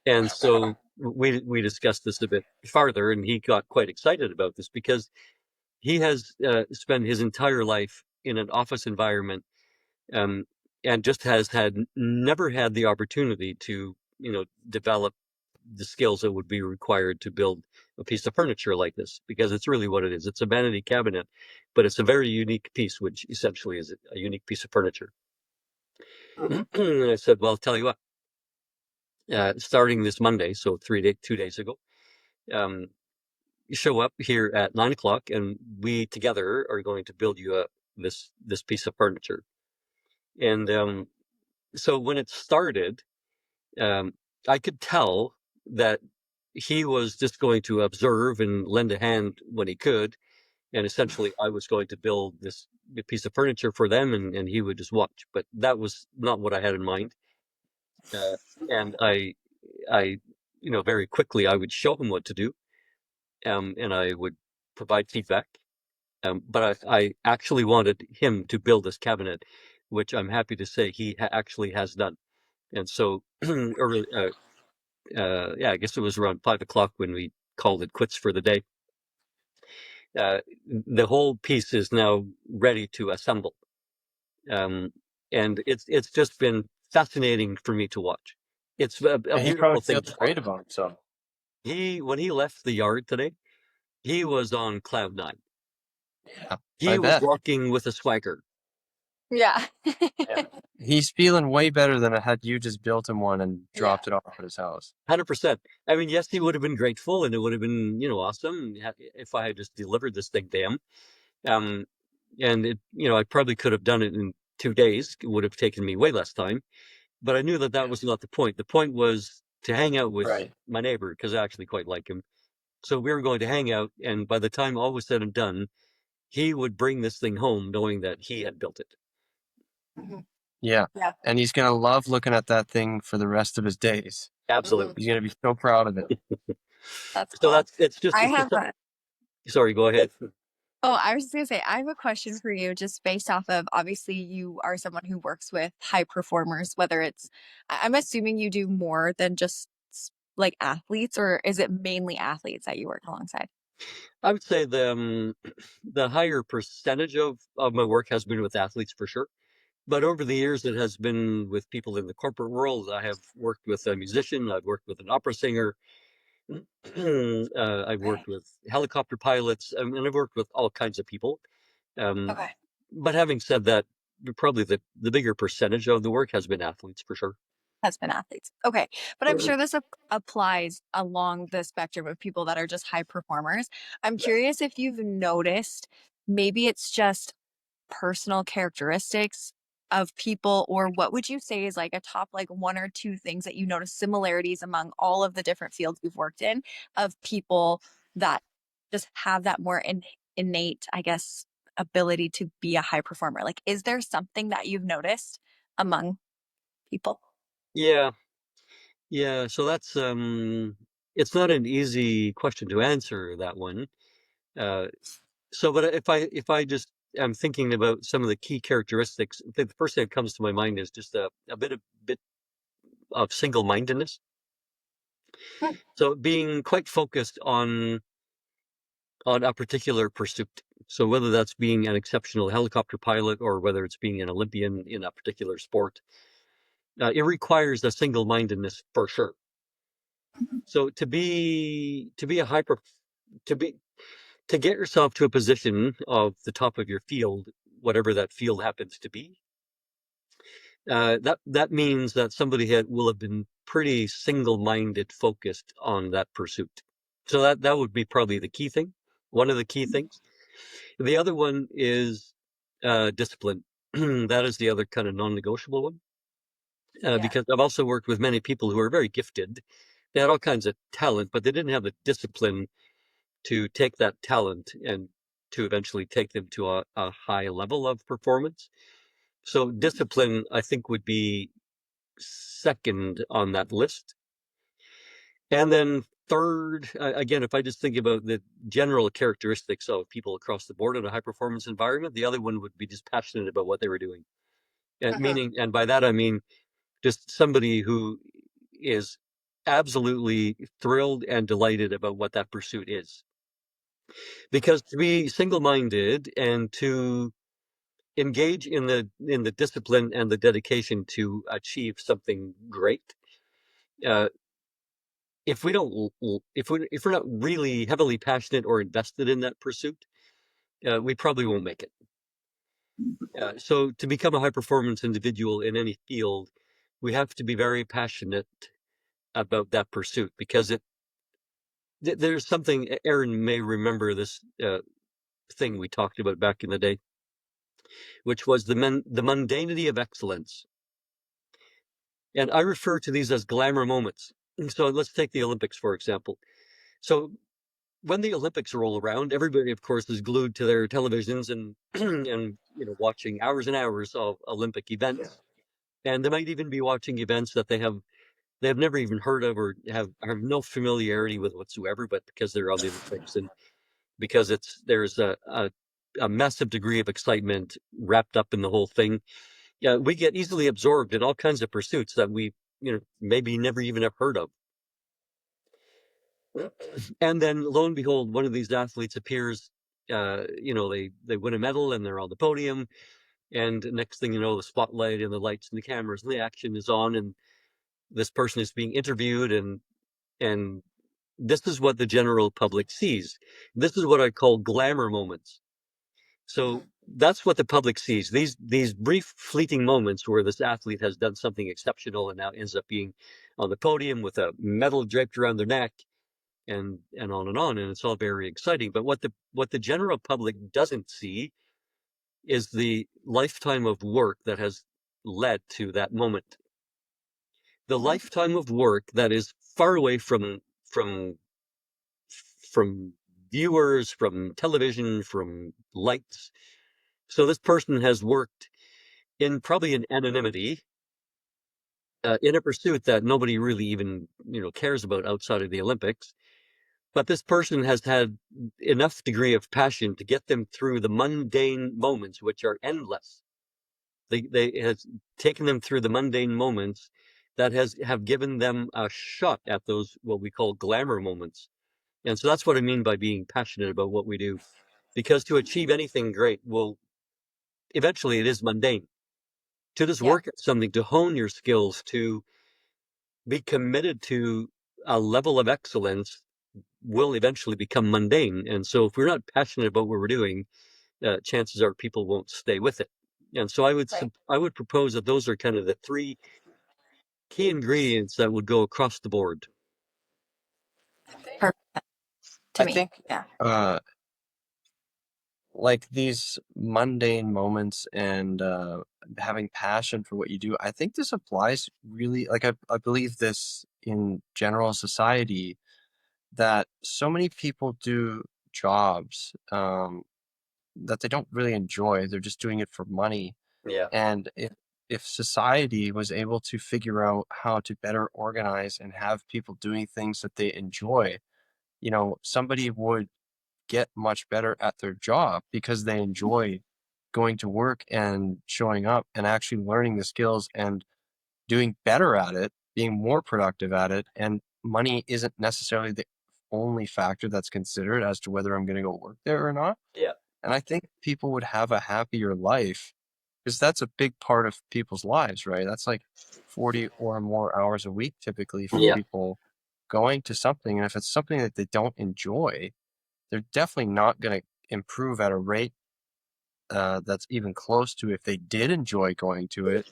and so we discussed this a bit farther, and he got quite excited about this because he has spent his entire life in an office environment, um, and just has never had the opportunity to develop the skills that would be required to build a piece of furniture like this, because it's really what it is. It's a vanity cabinet, but it's a very unique piece, which essentially is a unique piece of furniture. And I said, well, I'll tell you what, starting this Monday, so 2 days ago, um, you show up here at 9 o'clock, and we together are going to build you this piece of furniture. And so when it started, um, I could tell that he was just going to observe and lend a hand when he could, and essentially I was going to build this piece of furniture for them, and he would just watch. But that was not what I had in mind. Uh, and I, very quickly I would show him what to do, and I would provide feedback. But I actually wanted him to build this cabinet, which I'm happy to say he actually has done. And so, early, yeah, I guess it was around 5 o'clock when we called it quits for the day. Uh, the whole piece is now ready to assemble, um, and it's just been fascinating for me to watch. It's a And he probably beautiful thing feels to great watch. about himself. When he left the yard today, he was on cloud nine. Yeah, I He was bet. walking with a swagger. Yeah. Yeah. He's feeling way better than had you just built him one and Yeah. dropped it off at his house. 100%. I mean, yes, he would have been grateful, and it would have been, awesome if I had just delivered this thing to him. Um, and I probably could have done it in 2 days. It would have taken me way less time. But I knew that that was not the point. The point was to hang out with Right. my neighbor, because I actually quite like him. So we were going to hang out, and by the time all was said and done, he would bring this thing home knowing that he had built it. Mhm. Yeah. Yeah. And he's going to love looking at that thing for the rest of his days. Absolutely. He's going to be so proud of it. That's So cool. it's just I it's just have some, a sorry, go ahead. Oh, I was just gonna say, I have a question for you, just based off of obviously you are someone who works with high performers, whether it's, I'm assuming you do more than just like athletes, or is it mainly athletes that you work alongside? I would say the higher percentage of my work has been with athletes for sure. But over the years, it has been with people in the corporate world. I have worked with a musician. I've worked with an opera singer. I've Okay. worked with helicopter pilots, and I've worked with all kinds of people. Um, Okay. but having said that, probably the bigger percentage of the work has been athletes for sure. Has been athletes. Okay. But I'm sure this applies along the spectrum of people that are just high performers. I'm curious if you've noticed maybe it's just personal characteristics of people, or what would you say is like a top like one or two things that you notice similarities among all of the different fields you've worked in of people that just have that more innate, I guess, ability to be a high performer? Like, is there something that you've noticed among people? Yeah, yeah. So that's it's not an easy question to answer, that one. Uh, but if I just am thinking about some of the key characteristics, the first thing that comes to my mind is just a bit of single-mindedness. Hmm. So being quite focused on a particular pursuit. So whether that's being an exceptional helicopter pilot or whether it's being an Olympian in a particular sport, it requires a single-mindedness for sure. So to be a hyper to be to get yourself to a position of the top of your field, whatever that field happens to be, that means that will have been pretty single-minded, focused on that pursuit. So that would be probably the key thing, one of the key things. The other one is discipline. That is the other kind of non-negotiable one, Yeah. because I've also worked with many people who are very gifted. They had all kinds of talent, but they didn't have the discipline to take that talent and to eventually take them to a high level of performance. So discipline, I think, would be second on that list. And then third, again, if I just think about the general characteristics of people across the board in a high performance environment, the other one would be just passionate about what they were doing. Mhm. And by that I mean just somebody who is absolutely thrilled and delighted about what that pursuit is. Because to be single-minded and to engage in the discipline and the dedication to achieve something great, uh, if we don't if we're not really heavily passionate or invested in that pursuit, we probably won't make it. So to become a high performance individual in any field, we have to be very passionate about that pursuit because there's something. Aaron may remember this thing we talked about back in the day, which was the mundanity of excellence, and I refer to these as glamour moments. So let's take the Olympics for example. So when the Olympics roll around, everybody, of course, is glued to their televisions and and watching hours and hours of Olympic events, and they might even be watching events that they have never even heard of or have no familiarity with whatsoever, but because they're on the Olympics and because there's a massive degree of excitement wrapped up in the whole thing, yeah, we get easily absorbed in all kinds of pursuits that we maybe never even have heard of. And then lo and behold, one of these athletes appears. They win a medal and they're on the podium. And next thing you know, the spotlight and the lights and the cameras and the action is on, and this person is being interviewed, and this is what the general public sees. This is what I call glamour moments. So that's what the public sees. These brief, fleeting moments where this athlete has done something exceptional and now ends up being on the podium with a medal draped around their neck and on, and it's all very exciting. But what the general public doesn't see is the lifetime of work that has led to that moment. The lifetime of work that is far away from viewers, from television, from lights. So this person has worked in probably in anonymity, in a pursuit that nobody really even cares about outside of the Olympics. But this person has had enough degree of passion to get them through the mundane moments, which are endless. They has taken them through the mundane moments that have given them a shot at those what we call glamour moments. And so that's what I mean by being passionate about what we do. Because to achieve anything great, well, eventually it is mundane. To just Yeah. work at something, to hone your skills, to be committed to a level of excellence will eventually become mundane. And so if we're not passionate about what we're doing, chances are people won't stay with it. And so Right. I would propose that those are kind of the three key ingredients that would go across the board. Perfect to I me. think Yeah. uh, like these mundane moments and having passion for what you do, I think this applies really, like I believe this in general society, that so many people do jobs that they don't really enjoy. They're just doing it for money. Yeah. And if society was able to figure out how to better organize and have people doing things that they enjoy, somebody would get much better at their job because they enjoy going to work and showing up and actually learning the skills and doing better at it, being more productive at it. And money isn't necessarily the only factor that's considered as to whether I'm going to go work there or not. Yeah. And I think people would have a happier life because that's a big part of people's lives, right? That's like 40 or more hours a week typically for Yeah. people going to something. And if it's something that they don't enjoy, they're definitely not going to improve at a rate that's even close to if they did enjoy going to it.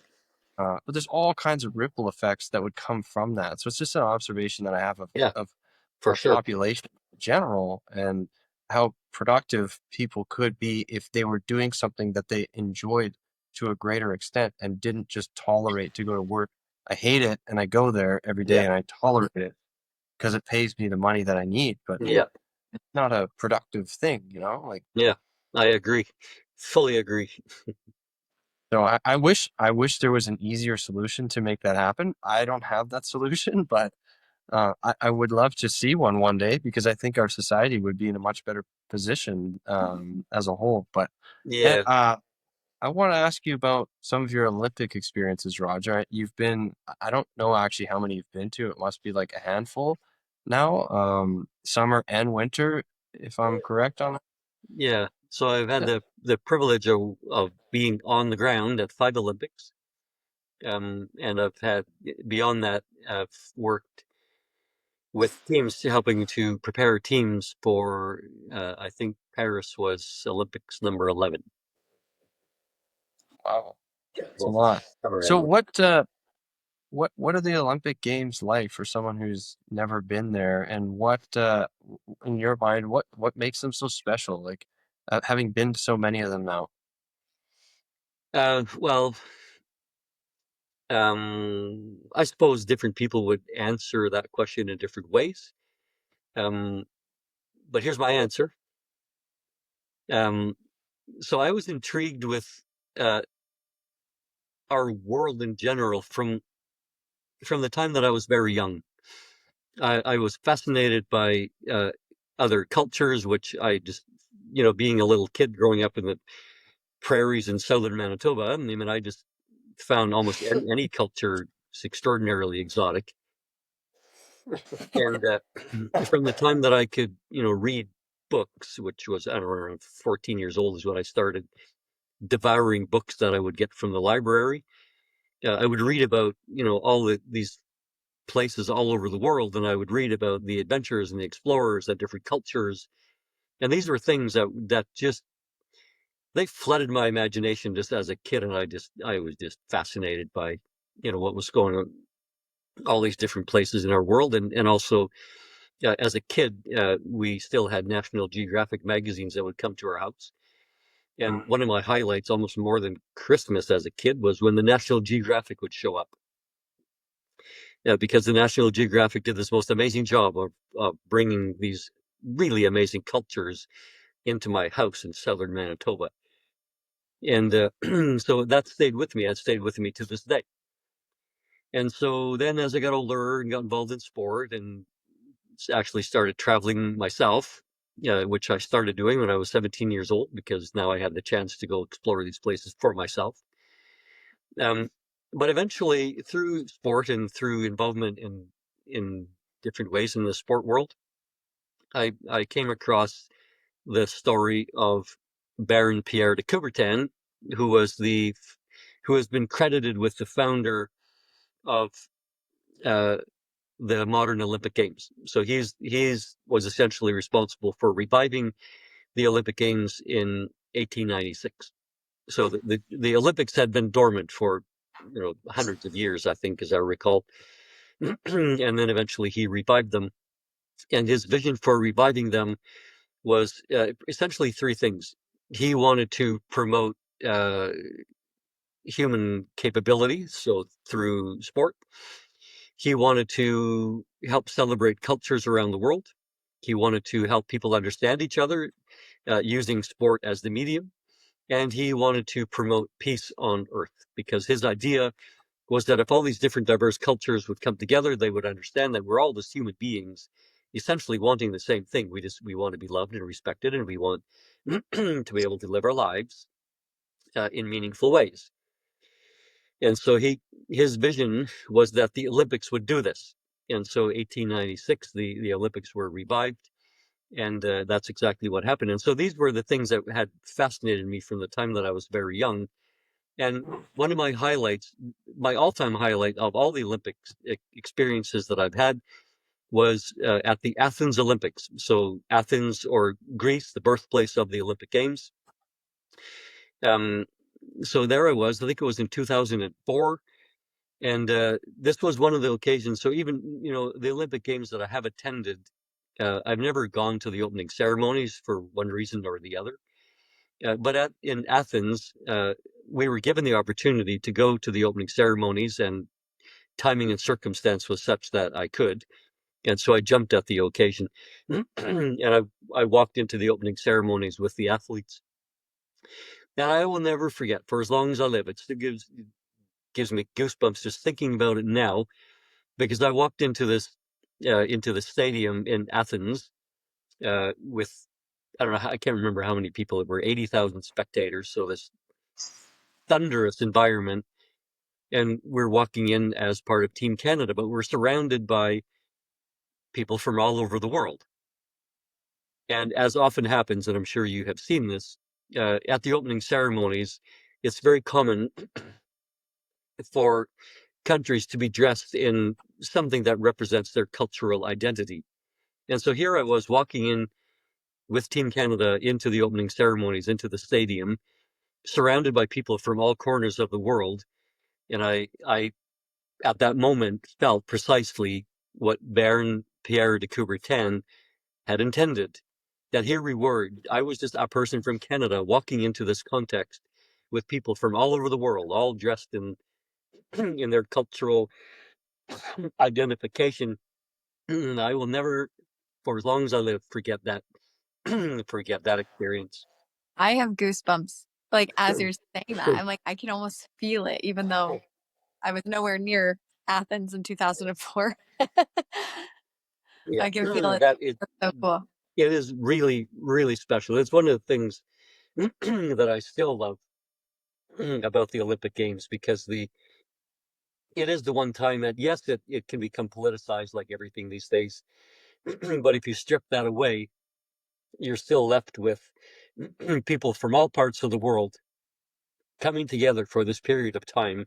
But there's all kinds of ripple effects that would come from that. So it's just an observation that I have Yeah. of For our sure. population in general and how productive people could be if they were doing something that they enjoyed to a greater extent and didn't just tolerate to go to work. I hate it and I go there every day Yeah. and I tolerate it because it pays me the money that I need, but Yeah. it's not a productive thing, like. Yeah. I agree. Fully agree. So I wish there was an easier solution to make that happen. I don't have that solution, but I would love to see one day because I think our society would be in a much better position as a whole. But and Yeah. I want to ask you about some of your Olympic experiences, Roger. You've been, I don't know actually how many you've been to. It must be like a handful now, summer and winter, if I'm correct on Yeah. So I've had that. the privilege of being on the ground at 5 Olympics. And I've had beyond that, I've worked with teams helping to prepare teams for I think Paris was Olympics number 11. Wow, it's a Well, lot. summer So and winter. what are the Olympic Games like for someone who's never been there? And what, in your mind, what makes them so special? Like, having been to so many of them now. Well, I suppose different people would answer that question in different ways. Um, but here's my answer. Um, so I was intrigued with uh, our world in general from the time that I was very young. I was fascinated by other cultures, which I just, being a little kid growing up in the prairies in southern Manitoba, I mean, I just found almost any culture extraordinarily exotic. And from the time that I could, read books, which was, I don't know, around 14 years old is when I started devouring books that I would get from the library. I would read about, all these places all over the world, and I would read about the adventurers and the explorers of different cultures. And these were things that just they flooded my imagination just as a kid, and I was just fascinated by what was going on, all these different places in our world, and also as a kid, we still had National Geographic magazines that would come to our house. And one of my highlights, almost more than Christmas as a kid, was when the National Geographic would show up. Because the National Geographic did this most amazing job of bringing these really amazing cultures into my house in southern Manitoba. And so that stayed with me. It stayed with me to this day. And so then as I got older and got involved in sport and actually started traveling myself, which I started doing when I was 17 years old, because now I had the chance to go explore these places for myself. Um, but eventually, through sport and through involvement in different ways in the sport world, I came across the story of Baron Pierre de Coubertin, who was who has been credited with the founder of uh, the modern Olympic Games. So he's was essentially responsible for reviving the Olympic Games in 1896. So the Olympics had been dormant for hundreds of years, I think, as I recall. And then eventually he revived them. And his vision for reviving them was essentially three things. He wanted to promote uh, human capability, so through sport. He wanted to help celebrate cultures around the world. He wanted to help people understand each other using sport as the medium. And he wanted to promote peace on earth, because his idea was that if all these different diverse cultures would come together, they would understand that we're all just human beings essentially wanting the same thing. We want to be loved and respected, and we want to be able to live our lives in meaningful ways. And so his vision was that the Olympics would do this. And so 1896, the Olympics were revived, and that's exactly what happened. And so these were the things that had fascinated me from the time that I was very young. And one of my highlights, my all-time highlight of all the Olympics experiences that I've had, was at the Athens Olympics. So Athens, or Greece, the birthplace of the Olympic Games. So there I was, I think it was in 2004. And this was one of the occasions. So even, the Olympic Games that I have attended, I've never gone to the opening ceremonies for one reason or the other. But in Athens, we were given the opportunity to go to the opening ceremonies, and timing and circumstance was such that I could. And so I jumped at the occasion. And I walked into the opening ceremonies with the athletes. And I will never forget, for as long as I live, it still gives me goosebumps just thinking about it now, because I walked into the stadium in Athens with, I don't know, I can't remember how many people it were, 80,000 spectators. So this thunderous environment, and we're walking in as part of Team Canada, but we're surrounded by people from all over the world. And as often happens, and I'm sure you have seen this, at the opening ceremonies, it's very common for countries to be dressed in something that represents their cultural identity. And so here I was walking in with Team Canada into the opening ceremonies, into the stadium, surrounded by people from all corners of the world. And I at that moment felt precisely what Baron Pierre de Coubertin had intended. That here we were, I was just a person from Canada walking into this context with people from all over the world, all dressed in in their cultural identification. And I will never, for as long as I live, forget that forget that experience. I have goosebumps. Like as you're saying that, I'm like, I can almost feel it, even though I was nowhere near Athens in 2004. Yeah, I can feel it. that it That's so cool. it is really, really special. It's one of the things that I still love about the Olympic Games, because it is the one time that, yes, it can become politicized like everything these days. But if you strip that away, you're still left with people from all parts of the world coming together for this period of time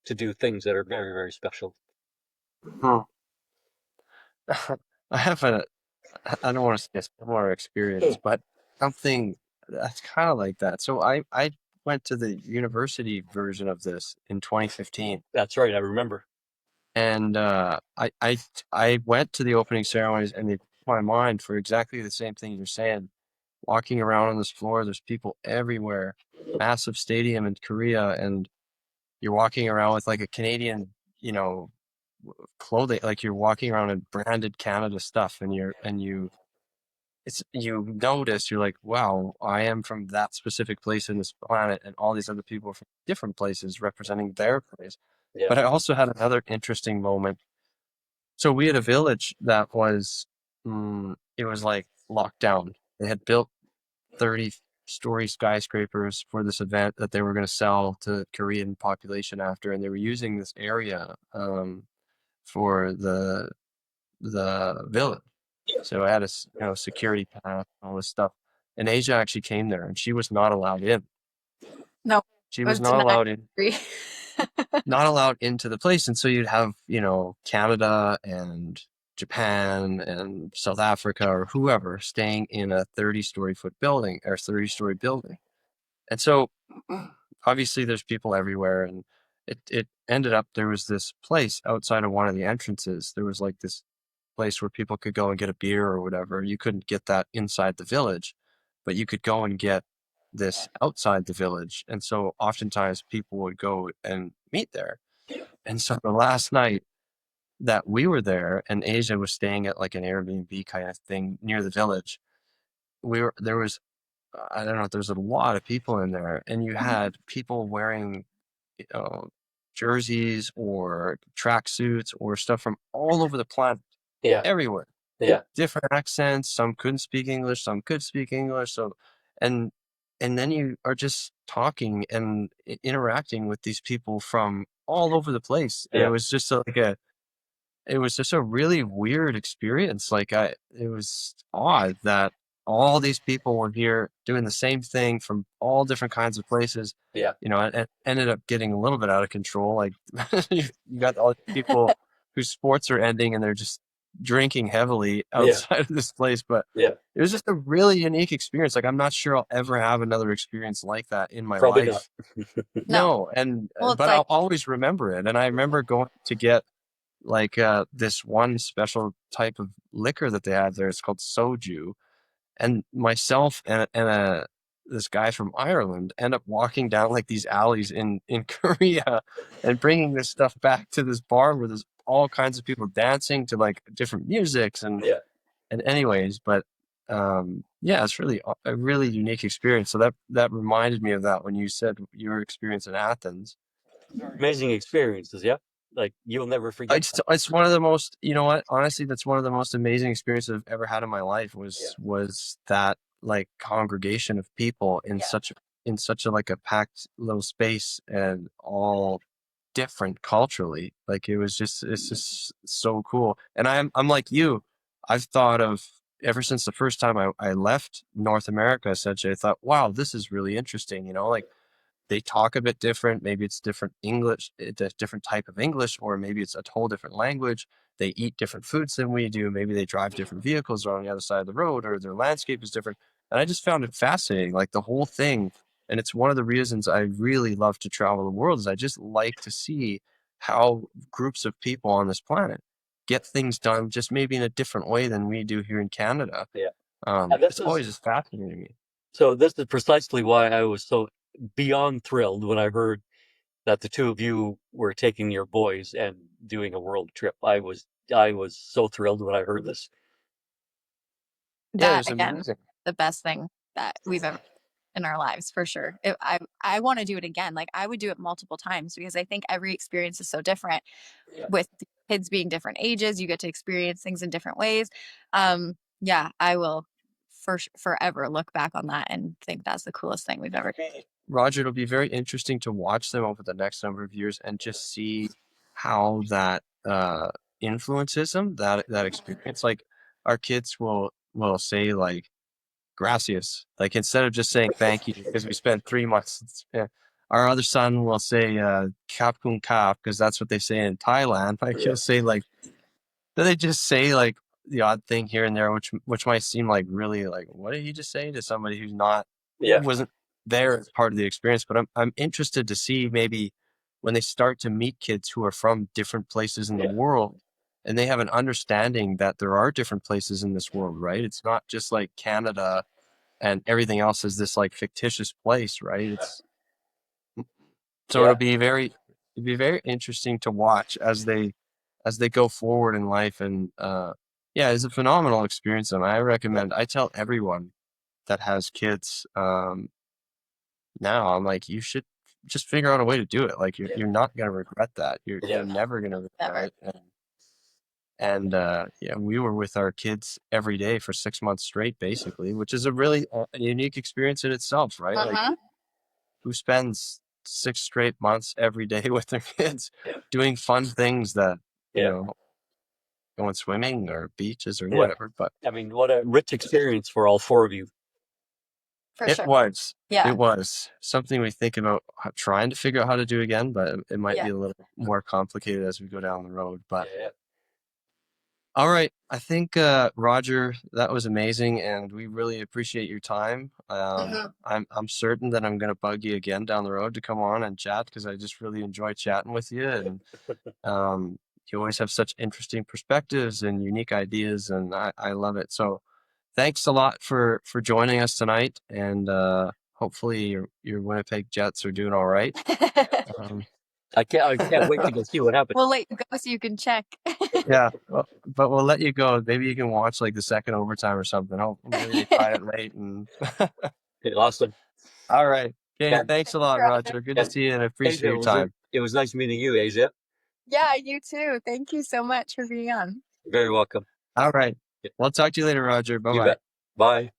to do things that are very, very special. Hmm. I have I don't want to say a similar experience, but something that's kind of like that. So I went to the university version of this in 2015, That's right, I remember. and I went to the opening ceremonies, and they blew my mind for exactly the same thing you're saying. Walking around on this floor, there's people everywhere, massive stadium in Korea, and you're walking around with like a Canadian, you know, clothing, like you're walking around in branded Canada stuff, and you you notice, you're like, wow, I am from that specific place in this planet, and all these other people are from different places representing their place. Yeah. But I also had another interesting moment. So we had a village that was, it was like locked down. They had built 30-story skyscrapers for this event that they were going to sell to Korean population after, and they were using this area for the village. So I had a security pass, all this stuff. And Asia actually came there, and she was not allowed in. No, She I was was not denied allowed in, entry. not allowed into the place. And so you'd have, Canada and Japan and South Africa or whoever staying in a 30-story foot building or 30-story building. And so obviously there's people everywhere, and it ended up there was this place outside of one of the entrances. There was like this place where people could go and get a beer or whatever. You couldn't get that inside the village, but you could go and get this outside the village. And so oftentimes people would go and meet there. And so the last night that we were there and Asia was staying at like an Airbnb kind of thing near the village, there was, I don't know, there's a lot of people in there, and you had people wearing, you know, jerseys or tracksuits or stuff from all over the planet, Yeah. everywhere. Yeah. Different accents. Some couldn't speak English, some could speak English. So, and and then you are just talking and interacting with these people from all over the place, and Yeah. it was just a really weird experience. It was odd that all these people were here doing the same thing from all different kinds of places. Yeah. And it ended up getting a little bit out of control. Like you got all these people whose sports are ending and they're just drinking heavily outside of this place. But Yeah. it was just a really unique experience. Like I'm not sure I'll ever have another experience like that in my Probably life. not. No, Well, it's but like I'll always remember it. And I remember going to get like this one special type of liquor that they had there. It's called soju, and myself and this guy from Ireland end up walking down like these alleys in Korea and bringing this stuff back to this bar where there's all kinds of people dancing to like different musics Yeah. and anyways, but yeah, it's really a really unique experience. So that reminded me of that when you said your experience in Athens. Amazing experiences. Yeah. Like you'll never forget that. It's one of the most, you know what, honestly, that's one of the most amazing experiences I've ever had in my life Yeah. was that like congregation of people in such a like a packed little space and all different culturally. Like it's just so cool. And I'm like you. I've thought of ever since the first time I left North America, essentially, I thought, wow, this is really interesting, like they talk a bit different. Maybe it's different English, it's a different type of English, or maybe it's a whole different language. They eat different foods than we do. Maybe they drive different vehicles on the other side of the road, or their landscape is different. And I just found it fascinating, like the whole thing. And it's one of the reasons I really love to travel the world is I just like to see how groups of people on this planet get things done just maybe in a different way than we do here in Canada. Yeah. And this It's is always just fascinating to me. so this is precisely why I was so beyond thrilled when I heard that the two of you were taking your boys and doing a world trip. I was so thrilled when I heard this. Yeah, it that was again, amazing. the best thing that we've ever in our lives for sure. I want to do it again. Like I would do it multiple times because I think every experience is so different. With the kids being different ages, you get to experience things in different ways. Yeah, I will forever look back on that and think that's the coolest thing we've ever. Roger, it'll be very interesting to watch them over the next number of years and just see how that influences them, that experience. Like our kids will say like gracias, like instead of just saying thank you because we spent 3 months. Our other son will say kap kun kap because that's what they say in Thailand. Like Yeah. he'll say like they just say like the odd thing here and there, which might seem like really like what did he just say to somebody who's not Yeah. wasn't there as part of the experience. But I'm interested to see maybe when they start to meet kids who are from different places in the Yeah. world and they have an understanding that there are different places in this world, right? It's not just like Canada and everything else is this like fictitious place, right? It's so Yeah. it'll be very interesting to watch as they go forward in life and Yeah, it's a phenomenal experience, and I recommend. I tell everyone that has kids now. I'm like, you should just figure out a way to do it. Like you're not gonna regret that. You're never gonna regret Never. it. And yeah, we were with our kids every day for 6 months straight, basically, which is a really unique experience in itself, right? Like, who spends 6 straight months every day with their kids doing fun things that going swimming or beaches or whatever. But I mean, what a rich experience for all four of you. For it sure. was. Yeah. It was something we think about trying to figure out how to do again, but it might be a little more complicated as we go down the road. But all right, I think Roger, that was amazing, and we really appreciate your time. I'm certain that I'm going to bug you again down the road to come on and chat because I just really enjoy chatting with you, and you always have such interesting perspectives and unique ideas, and I love it. So thanks a lot for joining us tonight, and hopefully your Winnipeg Jets are doing all right. I can't wait to go see what happens. We'll let you go so you can check. Yeah, well, but we'll let you go. Maybe you can watch like the second overtime or something. Maybe they tied it late. And Awesome. all right, okay. Yeah. Thanks a lot, Roger. Good to see you, and I appreciate your time. It was nice meeting you, Asia. Yeah, you too. Thank you so much for being on. Very welcome. All right, we'll talk to you later, Roger. Bye You bye. bet. Bye.